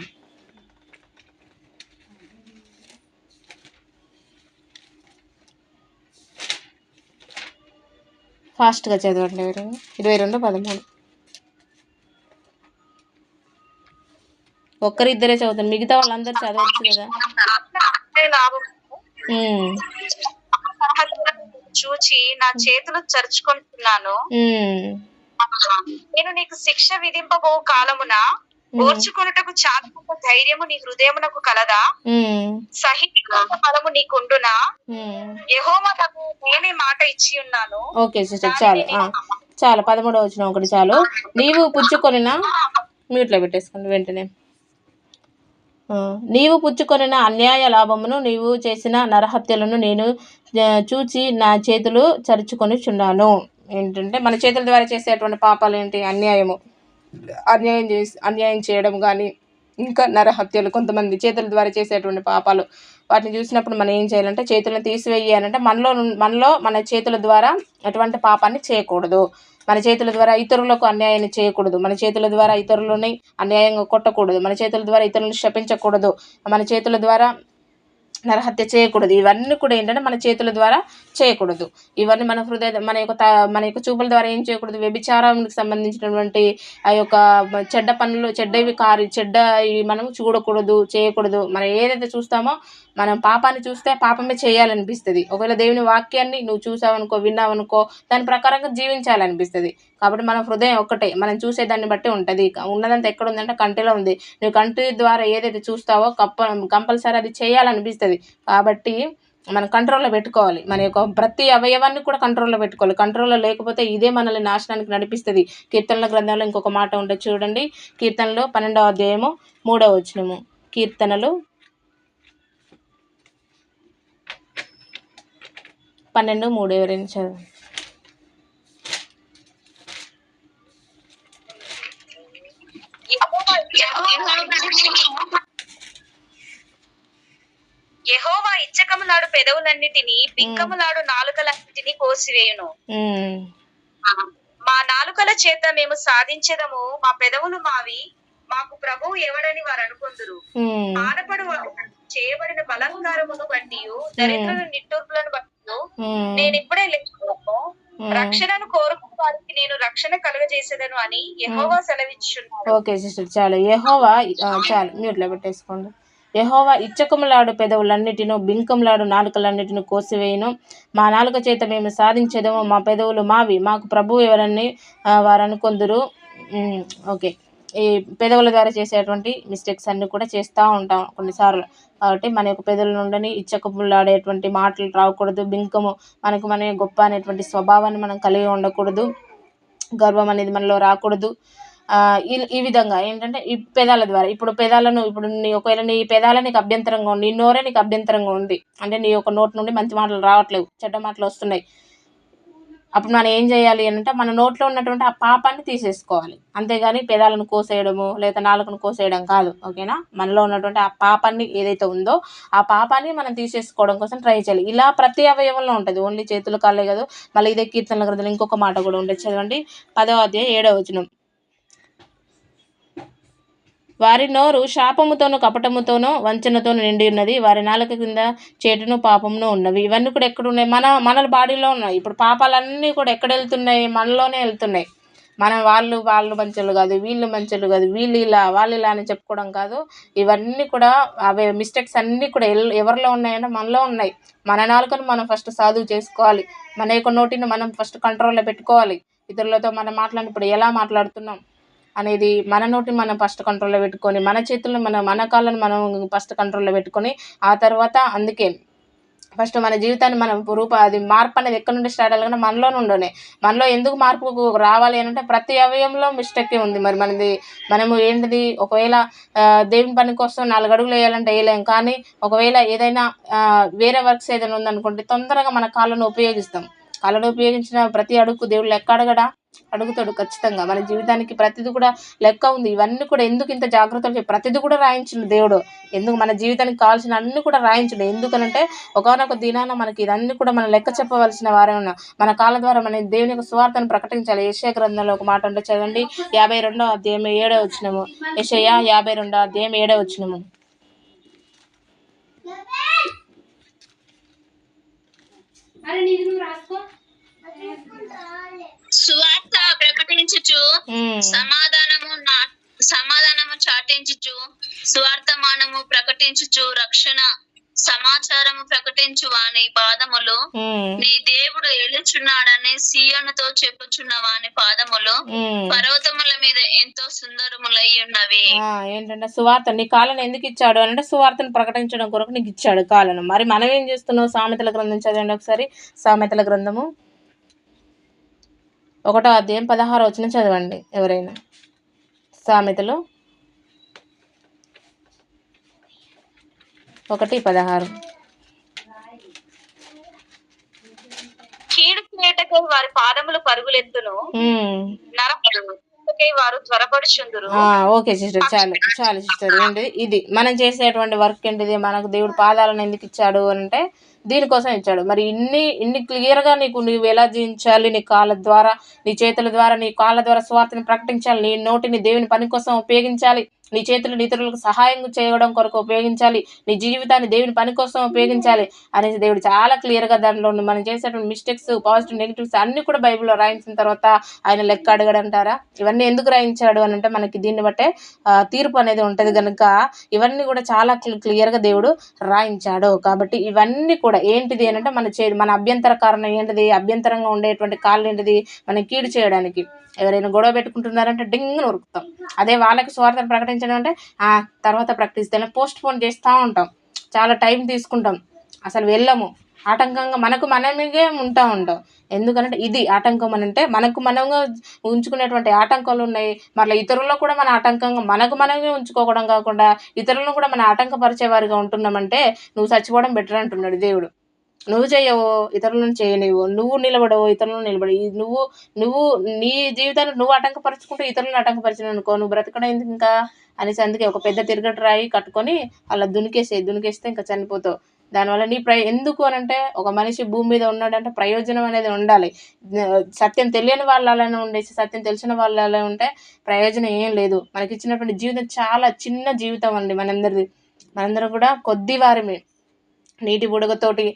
[SPEAKER 1] ఫాస్ట్గా చదవండి ఎవరైనా. 22:13. ఒక్కరిద్దరే చదువుతాను, మిగతా వాళ్ళందరూ చదవచ్చు కదా.
[SPEAKER 2] చూచి నా చేతులు చరుచుకుంటున్నాను. నేను నీకు శిక్ష విధింపబో కాలమున ఓర్చుకొనుటకు చాలినంత ధైర్యము నీ హృదయమునకు కలదా? సహించుకున్న బలము నీకుండునా? యెహోవా నాకు నేనే మాట ఇచ్చి ఉన్నాను.
[SPEAKER 1] ఓకే సిస్టర్, చాలు 13వ వచనం ఒకటి చాలు. నీవు పుచ్చుకొనిన మ్యూట్లో పెట్టేసుకోండి వెంటనే. నీవు పుచ్చుకొనిన అన్యాయ లాభమును నీవు చేసిన నరహత్యలను నేను చూచి నా చేతులు చరుచుకొనిచున్నాను. ఏంటంటే మన చేతుల ద్వారా చేసేటువంటి పాపాలు ఏంటి? అన్యాయం చేయడం కానీ, ఇంకా నరహత్యలు, కొంతమంది చేతుల ద్వారా చేసేటువంటి పాపాలు. వాటిని చూసినప్పుడు మనం ఏం చేయాలంటే చేతులను తీసివేయాలంటే మనలో మన చేతుల ద్వారా ఎటువంటి పాపాన్ని చేయకూడదు. మన చేతుల ద్వారా ఇతరులకు అన్యాయాన్ని చేయకూడదు. మన చేతుల ద్వారా ఇతరులని అన్యాయంగా కొట్టకూడదు. మన చేతుల ద్వారా ఇతరులను శపించకూడదు. మన చేతుల ద్వారా నరహత్య చేయకూడదు. ఇవన్నీ కూడా ఏంటంటే మన చేతుల ద్వారా చేయకూడదు. ఇవన్నీ మన యొక్క చూపుల ద్వారా ఏం చేయకూడదు? వ్యభిచారానికి సంబంధించినటువంటి ఆ యొక్క చెడ్డ పనులు, చెడ్డవి మనం చూడకూడదు, చేయకూడదు. మనం ఏదైతే చూస్తామో, మనం పాపాన్ని చూస్తే పాపమే చేయాలనిపిస్తుంది. ఒకవేళ దేవుని వాక్యాన్ని నువ్వు చూసావనుకో, విన్నావనుకో, దాని ప్రకారంగా జీవించాలనిపిస్తుంది. కాబట్టి మన హృదయం ఒక్కటే, మనం చూసేదాన్ని బట్టి ఉంటుంది. ఉన్నదంతా ఎక్కడ ఉందంటే కంటిలో ఉంది. నువ్వు కంటి ద్వారా ఏదైతే చూస్తావో కంపల్సరీ అది చేయాలనిపిస్తుంది. కాబట్టి మనం కంట్రోల్లో పెట్టుకోవాలి. మన యొక్క ప్రతి అవయవాన్ని కూడా కంట్రోల్లో పెట్టుకోవాలి. కంట్రోల్లో లేకపోతే ఇదే మనల్ని నాశనానికి నడిపిస్తుంది. కీర్తనల గ్రంథంలో ఇంకొక మాట ఉంటుంది చూడండి. కీర్తనలో 12వ అధ్యాయము 3వ వచనము. కీర్తనలు 12:3 ఎవరైనా చదవండి.
[SPEAKER 2] యెహోవా ఇచ్చకములాడు పెదవులన్నిటినీ, బింకములాడు నాలుకలన్నిటినీ కోసివేయును. మా నాలుకల చేత మేము సాధించెదము, మా పెదవులు మావి, మాకు ప్రభువు ఎవడని వారు అనుకొందురు. ఆనపడు చేయబడిన బలాత్కారమును బట్టి, దరిద్రుల నిట్టూర్పులను బట్టి నేను ఇప్పుడే లేచుకొను. రక్షణను కోరుకున్న వారికి నేను రక్షణ కలుగజేసేదను అని యెహోవా సెలవిచ్చుచున్నాడు.
[SPEAKER 1] ఓకే సిస్టర్, చాలు. చాలు మ్యూట్లో పెట్టేసుకోండి. యెహోవా ఇచ్చకములాడు పెదవులన్నిటిను, బింకములాడు నాలుకలన్నిటిని కోసివేయును. మా నాలుక చేత మేము సాధించేదము, మా పెదవులు మావి, మాకు ప్రభువు ఎవరని వారు అనుకొందురు. ఓకే, ఈ పెదవుల ద్వారా చేసేటువంటి మిస్టేక్స్ అన్నీ కూడా చేస్తూ ఉంటాం కొన్నిసార్లు. కాబట్టి మన యొక్క పెదవుల నుండి ఇచ్చకములాడేటువంటి మాటలు రాకూడదు. బింకము, మన గొప్ప అనేటువంటి స్వభావాన్ని మనం కలిగి ఉండకూడదు. గర్వం అనేది మనలో రాకూడదు. ఈ విధంగా ఏంటంటే ఈ పెదాల ద్వారా ఇప్పుడు ఒకవేళ నీ పెదాల నీకు అభ్యంతరంగా ఉంది, నీ నోరే నీకు అభ్యంతరంగా ఉంది అంటే నీ యొక్క నోటి నుండి మంచి మాటలు రావట్లేవు, చెడ్డ మాటలు వస్తున్నాయి. అప్పుడు మనం ఏం చేయాలి అంటే మన నోట్లో ఉన్నటువంటి ఆ పాపాన్ని తీసేసుకోవాలి. అంతేగాని పెదాలను కోసేయడము లేదా నాలుకను కోసేయడం కాదు. ఓకేనా? మనలో ఉన్నటువంటి ఆ పాపాన్ని ఏదైతే ఉందో ఆ పాపాన్ని మనం తీసేసుకోవడం కోసం ట్రై చేయాలి. ఇలా ప్రతి అవయవంలో ఉంటుంది, ఓన్లీ చేతులు కాళ్ళే కాదు. మళ్ళీ ఇదే కీర్తనల గ్రంథంలో ఇంకొక మాట కూడా ఉండేది, చదవండి. 10వ అధ్యాయం 7వ వచనం. వారి నోరు శాపముతోనూ కపటముతోనూ వంచనతోనూ నిండి ఉన్నది, వారి నాలుక కింద చేటును పాపమును ఉన్నవి. ఇవన్నీ కూడా ఎక్కడున్నాయి? మన బాడీలో ఉన్నాయి. ఇప్పుడు పాపాలన్నీ కూడా ఎక్కడ వెళ్తున్నాయి? మనలోనే వెళ్తున్నాయి. వాళ్ళు మంచోళ్ళు కాదు, వీళ్ళు మంచోళ్ళు కాదు, వీళ్ళు ఇలా వాళ్ళు ఇలా అని చెప్పుకోవడం కాదు. ఇవన్నీ కూడా అవే మిస్టేక్స్ అన్నీ కూడా ఎవరిలో ఉన్నాయంటే మనలో ఉన్నాయి. మన నాలుకను మనం ఫస్ట్ సాధువు చేసుకోవాలి. మన యొక్క నోటిని మనం ఫస్ట్ కంట్రోల్లో పెట్టుకోవాలి. ఇతరులతో మనం మాట్లాడినప్పుడు ఎలా మాట్లాడుతున్నాం అనేది మన నోటిని మనం ఫస్ట్ కంట్రోల్లో పెట్టుకొని, మన చేతులను మన కాళ్ళను మనం ఫస్ట్ కంట్రోల్లో పెట్టుకొని, ఆ తర్వాత అందుకే ఫస్ట్ మన జీవితాన్ని మనం అది మార్పు అనేది ఎక్కడి నుండి స్టార్ట్ అవ్వాలి, మనలో నుండే. మనలో ఎందుకు మార్పు రావాలి అని అంటే ప్రతి అవయంలో మిస్టేకే ఉంది. మరి మనము ఏంటిది, ఒకవేళ దేవుని పని కోసం 4 అడుగులు వేయాలంటే వేయలేం. కానీ ఒకవేళ ఏదైనా వేరే వర్క్స్ ఏదైనా ఉందనుకోండి, తొందరగా మన కాళ్ళను ఉపయోగిస్తాం. కాళ్ళను ఉపయోగించిన ప్రతి అడుగుకు దేవుడు లెక్క అడుగుతాడు ఖచ్చితంగా. మన జీవితానికి ప్రతిదీ కూడా లెక్క ఉంది. ఇవన్నీ కూడా ఎందుకు ఇంత జాగ్రత్తలు ప్రతిదీ కూడా రాయించిండు దేవుడు. ఎందుకు మన జీవితానికి కావాల్సిన అన్ని కూడా రాయించిండు. ఎందుకనంటే ఒకానొక దినాన మనకి ఇదన్నీ కూడా మనం లెక్క చెప్పవలసిన వారే ఉన్నాం. మన కాళ్ళ ద్వారా మన దేవుని యొక్క సువార్తను ప్రకటించాలి. యెషయా గ్రంథంలో ఒక మాట ఉంటే చదవండి, 52వ అధ్యాయం 7వ వచనము. యెషయా 52వ అధ్యాయం 7వ వచనము.
[SPEAKER 2] సువార్త ప్రకటించుచు సమాధానము చాటించుచు సువార్తమానము ప్రకటించుచు రక్షణ సమాచారము ప్రకటించు వాని పాదములు నీ దేవుడు ఏలుచున్నాడని సీయోనుతో చెప్పుచున్న వాని పాదములు పర్వతముల మీద ఎంతో సుందరములై ఉన్నవి.
[SPEAKER 1] ఏంటంటే సువార్త నీ కాళ్ళను ఎందుకు ఇచ్చాడు అంటే సువార్తను ప్రకటించడం కొరకు నీకు ఇచ్చాడు కాళ్ళను. మరి మనం ఏం చేస్తున్నావు? సామెతల గ్రంథం చదవండి ఒకసారి. సామెతల గ్రంథము 1వ అధ్యాయం 16వ వచనం చదవండి ఎవరైనా. సామెతలు 1:16.
[SPEAKER 2] కీడు చేయటకై వారి పాదములు పరుగులెత్తును, నరకై వారు త్వరపడుచుందురు.
[SPEAKER 1] ఓకే సిస్టర్, చాలు సిస్టర్. ఏంటి ఇది మనం చేసేటువంటి వర్క్ ఏంటిది? మనకు దేవుడు పాదాలను ఎందుకు ఇచ్చాడు అంటే దీనికోసం ఇచ్చాడు. మరి ఇన్ని క్లియర్గా నువ్వు ఎలా జీవించాలి? నీ కాళ్ళ ద్వారా, నీ చేతుల ద్వారా, నీ కాళ్ళ ద్వారా సువార్తను ప్రకటించాలి. నీ నోటిని దేవుని పని కోసం ఉపయోగించాలి. నీ చేతులు ఇతరులకు సహాయం చేయడం కొరకు ఉపయోగించాలి. నీ జీవితాన్ని దేవుని పని కోసం ఉపయోగించాలి అనేసి దేవుడు చాలా క్లియర్గా దానిలో మనం చేసేటువంటి మిస్టేక్స్, పాజిటివ్, నెగిటివ్స్ అన్నీ కూడా బైబిల్లో రాయించిన తర్వాత ఆయన లెక్క అడగడంటారా? ఇవన్నీ ఎందుకు రాయించాడు అని అంటే మనకి దీన్ని బట్టే తీర్పు అనేది ఉంటుంది కనుక ఇవన్నీ కూడా చాలా క్లియర్గా దేవుడు రాయించాడు. కాబట్టి ఇవన్నీ కూడా ఏంటిది అని అంటే మన అభ్యంతర కారణం ఏంటిది? అభ్యంతరంగా ఉండేటువంటి కాళ్ళు ఏంటిది? మనం కీడు చేయడానికి. ఎవరైనా గొడవ పెట్టుకుంటున్నారంటే డింగ్ను ఉరుకుతాం. అదే వాళ్ళకి స్వార్థను ప్రకటించడం అంటే తర్వాత ప్రకటిస్తే పోస్ట్ పోన్ చేస్తూ ఉంటాం, చాలా టైం తీసుకుంటాం, అసలు వెళ్ళము, ఆటంకంగా మనమే ఉంటాం. ఎందుకంటే ఇది ఆటంకం అని అంటే మనగా ఉంచుకునేటువంటి ఆటంకాలు ఉన్నాయి. మళ్ళీ ఇతరుల్లో కూడా మన ఆటంకంగా మనమే ఉంచుకోవడం కాకుండా ఇతరులను కూడా మన ఆటంకపరిచేవారిగా ఉంటున్నామంటే నువ్వు చచ్చిపోవడం బెటర్ అంటున్నాడు దేవుడు. నువ్వు చేయవు, ఇతరులను చేయనివ్వు. నువ్వు నిలబడవు, ఇతరులను నిలబడి. నువ్వు నీ జీవితాన్ని నువ్వు ఆటంకపరుచుకుంటూ ఇతరులను ఆటంకపరిచిన అనుకో, నువ్వు బ్రతకడం ఎందుకు ఇంకా అనేసి అందుకే ఒక పెద్ద తిరగటి రాయి కట్టుకొని అలా దునికేస్తే ఇంకా చనిపోతావు. దానివల్ల ఎందుకు అని అంటే ఒక మనిషి భూమి మీద ఉన్నాడంటే ప్రయోజనం అనేది ఉండాలి. సత్యం తెలియని వాళ్ళు అలానే ఉండేసి సత్యం తెలిసిన వాళ్ళు అలా ఉంటే ప్రయోజనం ఏం లేదు. మనకి ఇచ్చినటువంటి జీవితం చాలా చిన్న జీవితం అండి మనందరం కూడా కొద్ది వారమే. నీటి బుడగతోటి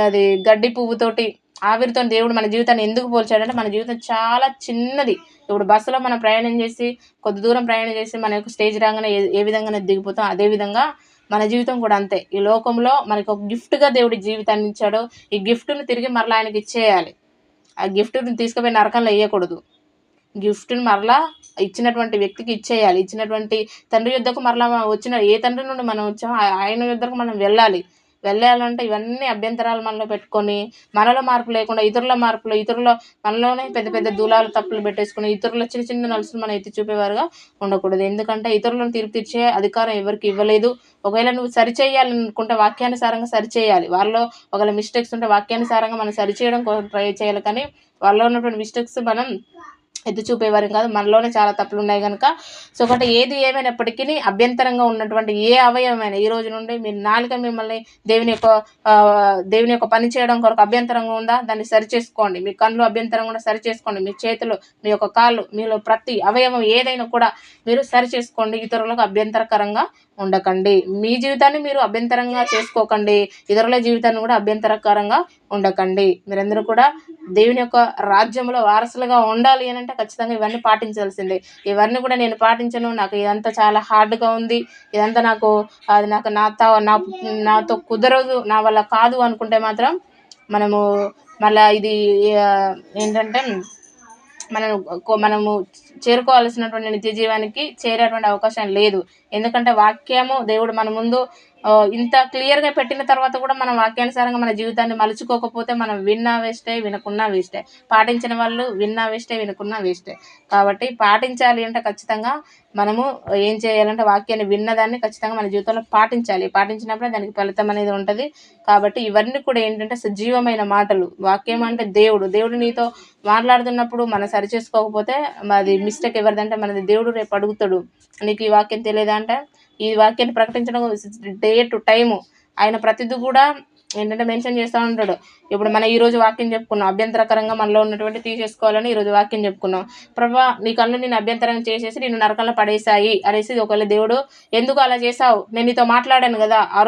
[SPEAKER 1] అది గడ్డి పువ్వుతోటి ఆవిరితో దేవుడు మన జీవితాన్ని ఎందుకు పోల్చాడంటే మన జీవితం చాలా చిన్నది. ఇప్పుడు బస్సులో మనం ప్రయాణం చేసి కొద్ది దూరం ప్రయాణం చేసి మన యొక్క స్టేజ్ రాగానే ఏ విధంగా దిగిపోతాం, అదేవిధంగా మన జీవితం కూడా అంతే. ఈ లోకంలో మనకి ఒక గిఫ్ట్గా దేవుడి జీవితాన్ని ఇచ్చాడు. ఈ గిఫ్ట్ను తిరిగి మరలా ఆయనకి ఇచ్చేయాలి. ఆ గిఫ్ట్ని తీసుకుపోయి నరకంలో వేయకూడదు. గిఫ్ట్ని మరలా ఇచ్చినటువంటి వ్యక్తికి ఇచ్చేయాలి. ఇచ్చినటువంటి తండ్రి యొద్దకు మరలా ఏ తండ్రి నుండి మనం వచ్చామో ఆయన యొద్దకు మనం వెళ్ళాలంటే ఇవన్నీ అభ్యంతరాలు మనలో పెట్టుకొని మనలో మార్పు లేకుండా మనలోనే పెద్ద పెద్ద దూలాలు తప్పులు పెట్టేసుకుని ఇతరుల చిన్న చిన్న నలుసులు మనం ఎత్తి చూపేవారుగా ఉండకూడదు. ఎందుకంటే ఇతరులను తీర్పు తీర్చే అధికారం ఎవరికి ఇవ్వలేదు. ఒకవేళ నువ్వు సరిచేయాలనుకుంటే వాక్యానుసారంగా సరిచేయాలి. వాళ్ళలో ఒకవేళ మిస్టేక్స్ ఉంటే వాక్యానుసారంగా మనం సరిచేయడం ట్రై చేయాలి. కానీ వాళ్ళలో ఉన్నటువంటి మిస్టేక్స్ మనం ఎత్తి చూపేవారు కాదు. మనలోనే చాలా తప్పులు ఉన్నాయి కనుక ఒకటి ఏది ఏమైనప్పటికీ అభ్యంతరంగా ఉన్నటువంటి ఏ అవయవమైనా ఈ రోజు నుండి మీ నాలుక మిమ్మల్ని దేవుని యొక్క పని చేయడం కొరకు అభ్యంతరంగా ఉందా, దాన్ని సరిచేసుకోండి. మీ కళ్ళు అభ్యంతరంగా కూడా సరిచేసుకోండి. మీ చేతులు, మీ యొక్క కాళ్ళు, మీలో ప్రతి అవయవం ఏదైనా కూడా మీరు సరిచేసుకోండి. ఇతరులకు అభ్యంతరకరంగా ఉండకండి. మీ జీవితాన్ని మీరు అభ్యంతరంగా చేసుకోకండి, ఇతరుల జీవితాన్ని కూడా అభ్యంతరకరంగా ఉండకండి. మీరందరూ కూడా దేవుని యొక్క రాజ్యంలో వారసులుగా ఉండాలి అని అంటే చేయాలంటే ఖచ్చితంగా ఇవన్నీ పాటించాల్సిందే. ఇవన్నీ కూడా నేను పాటించను, నాకు ఇదంతా చాలా హార్డ్‌గా ఉంది, ఇదంతా అది నాకు నాతో కుదరదు, నా వల్ల కాదు అనుకుంటే మాత్రం మనము మళ్ళా ఇది ఏంటంటే మనము చేరుకోవాల్సినటువంటి నిత్య జీవానికి చేరేటువంటి అవకాశం లేదు. ఎందుకంటే వాక్యము దేవుడు మన ముందు ఇంత క్లియర్‌గా పెట్టిన తర్వాత కూడా మనం వాక్యానుసారంగా మన జీవితాన్ని మలుచుకోకపోతే మనం విన్నా వేస్టే, వినకున్నా వేస్టే. పాటించిన వాళ్ళు విన్నా వేస్టే, వినకున్నా వేస్టే. కాబట్టి పాటించాలి అంటే ఖచ్చితంగా మనము ఏం చేయాలంటే వాక్యాన్ని విన్నదాన్ని ఖచ్చితంగా మన జీవితంలో పాటించాలి. పాటించినప్పుడే దానికి ఫలితం అనేది ఉంటది. కాబట్టి ఇవన్నీ కూడా ఏంటంటే సజీవమైన మాటలు. వాక్యం అంటే దేవుడు నీతో మాట్లాడుతున్నప్పుడు మనం సరిచేసుకోకపోతే అది మిస్టేక్ ఎవరిదంటే మనది. దేవుడు రేపు అడుగుతాడు, నీకు ఈ వాక్యం తెలియదా అంటే, ఈ వాక్యాన్ని ప్రకటించడం డే టు టైము ఆయన ప్రతిదీ కూడా ఏంటంటే మెన్షన్ చేస్తూ ఉంటాడు. ఇప్పుడు మనం ఈరోజు వాక్యం చెప్పుకున్నాం, అభ్యంతరకరంగా మనలో ఉన్నటువంటి తీసేసుకోవాలని ఈరోజు వాక్యం చెప్పుకున్నాం. ప్రభా నీ కళ్ళు నేను అభ్యంతరం చేసేసి నిన్ను నరకంలో పడేసాయి అనేసి ఒకవేళ దేవుడు ఎందుకు అలా చేసావు, నేను నీతో మాట్లాడాను కదా ఆ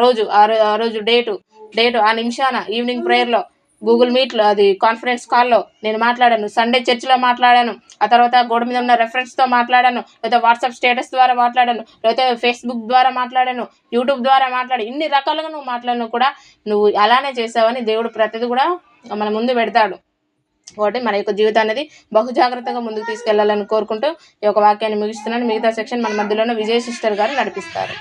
[SPEAKER 1] రోజు డేటు ఆ నిమిషాన ఈవినింగ్ ప్రేయర్లో గూగుల్ మీట్లో అది కాన్ఫరెన్స్ కాల్లో నేను మాట్లాడాను, సండే చర్చిలో మాట్లాడాను, ఆ తర్వాత గోడ మీద ఉన్న రెఫరెన్స్తో మాట్లాడాను, లేకపోతే వాట్సాప్ స్టేటస్ ద్వారా మాట్లాడాను, లేకపోతే ఫేస్బుక్ ద్వారా మాట్లాడాను, యూట్యూబ్ ద్వారా ఇన్ని రకాలుగా నువ్వు మాట్లాడినా కూడా నువ్వు అలానే చేసావని దేవుడు ప్రతిదీ కూడా మన ముందు పెడతాడు. కాబట్టి మన యొక్క జీవితం అనేది బహుజాగ్రత్తగా ముందుకు తీసుకెళ్లాలని కోరుకుంటూ ఈ యొక్క వాక్యాన్ని ముగిస్తున్నాను. మిగతా సెక్షన్ మన మధ్యలోనే విజయ సిస్టర్ గారు నడిపిస్తారు.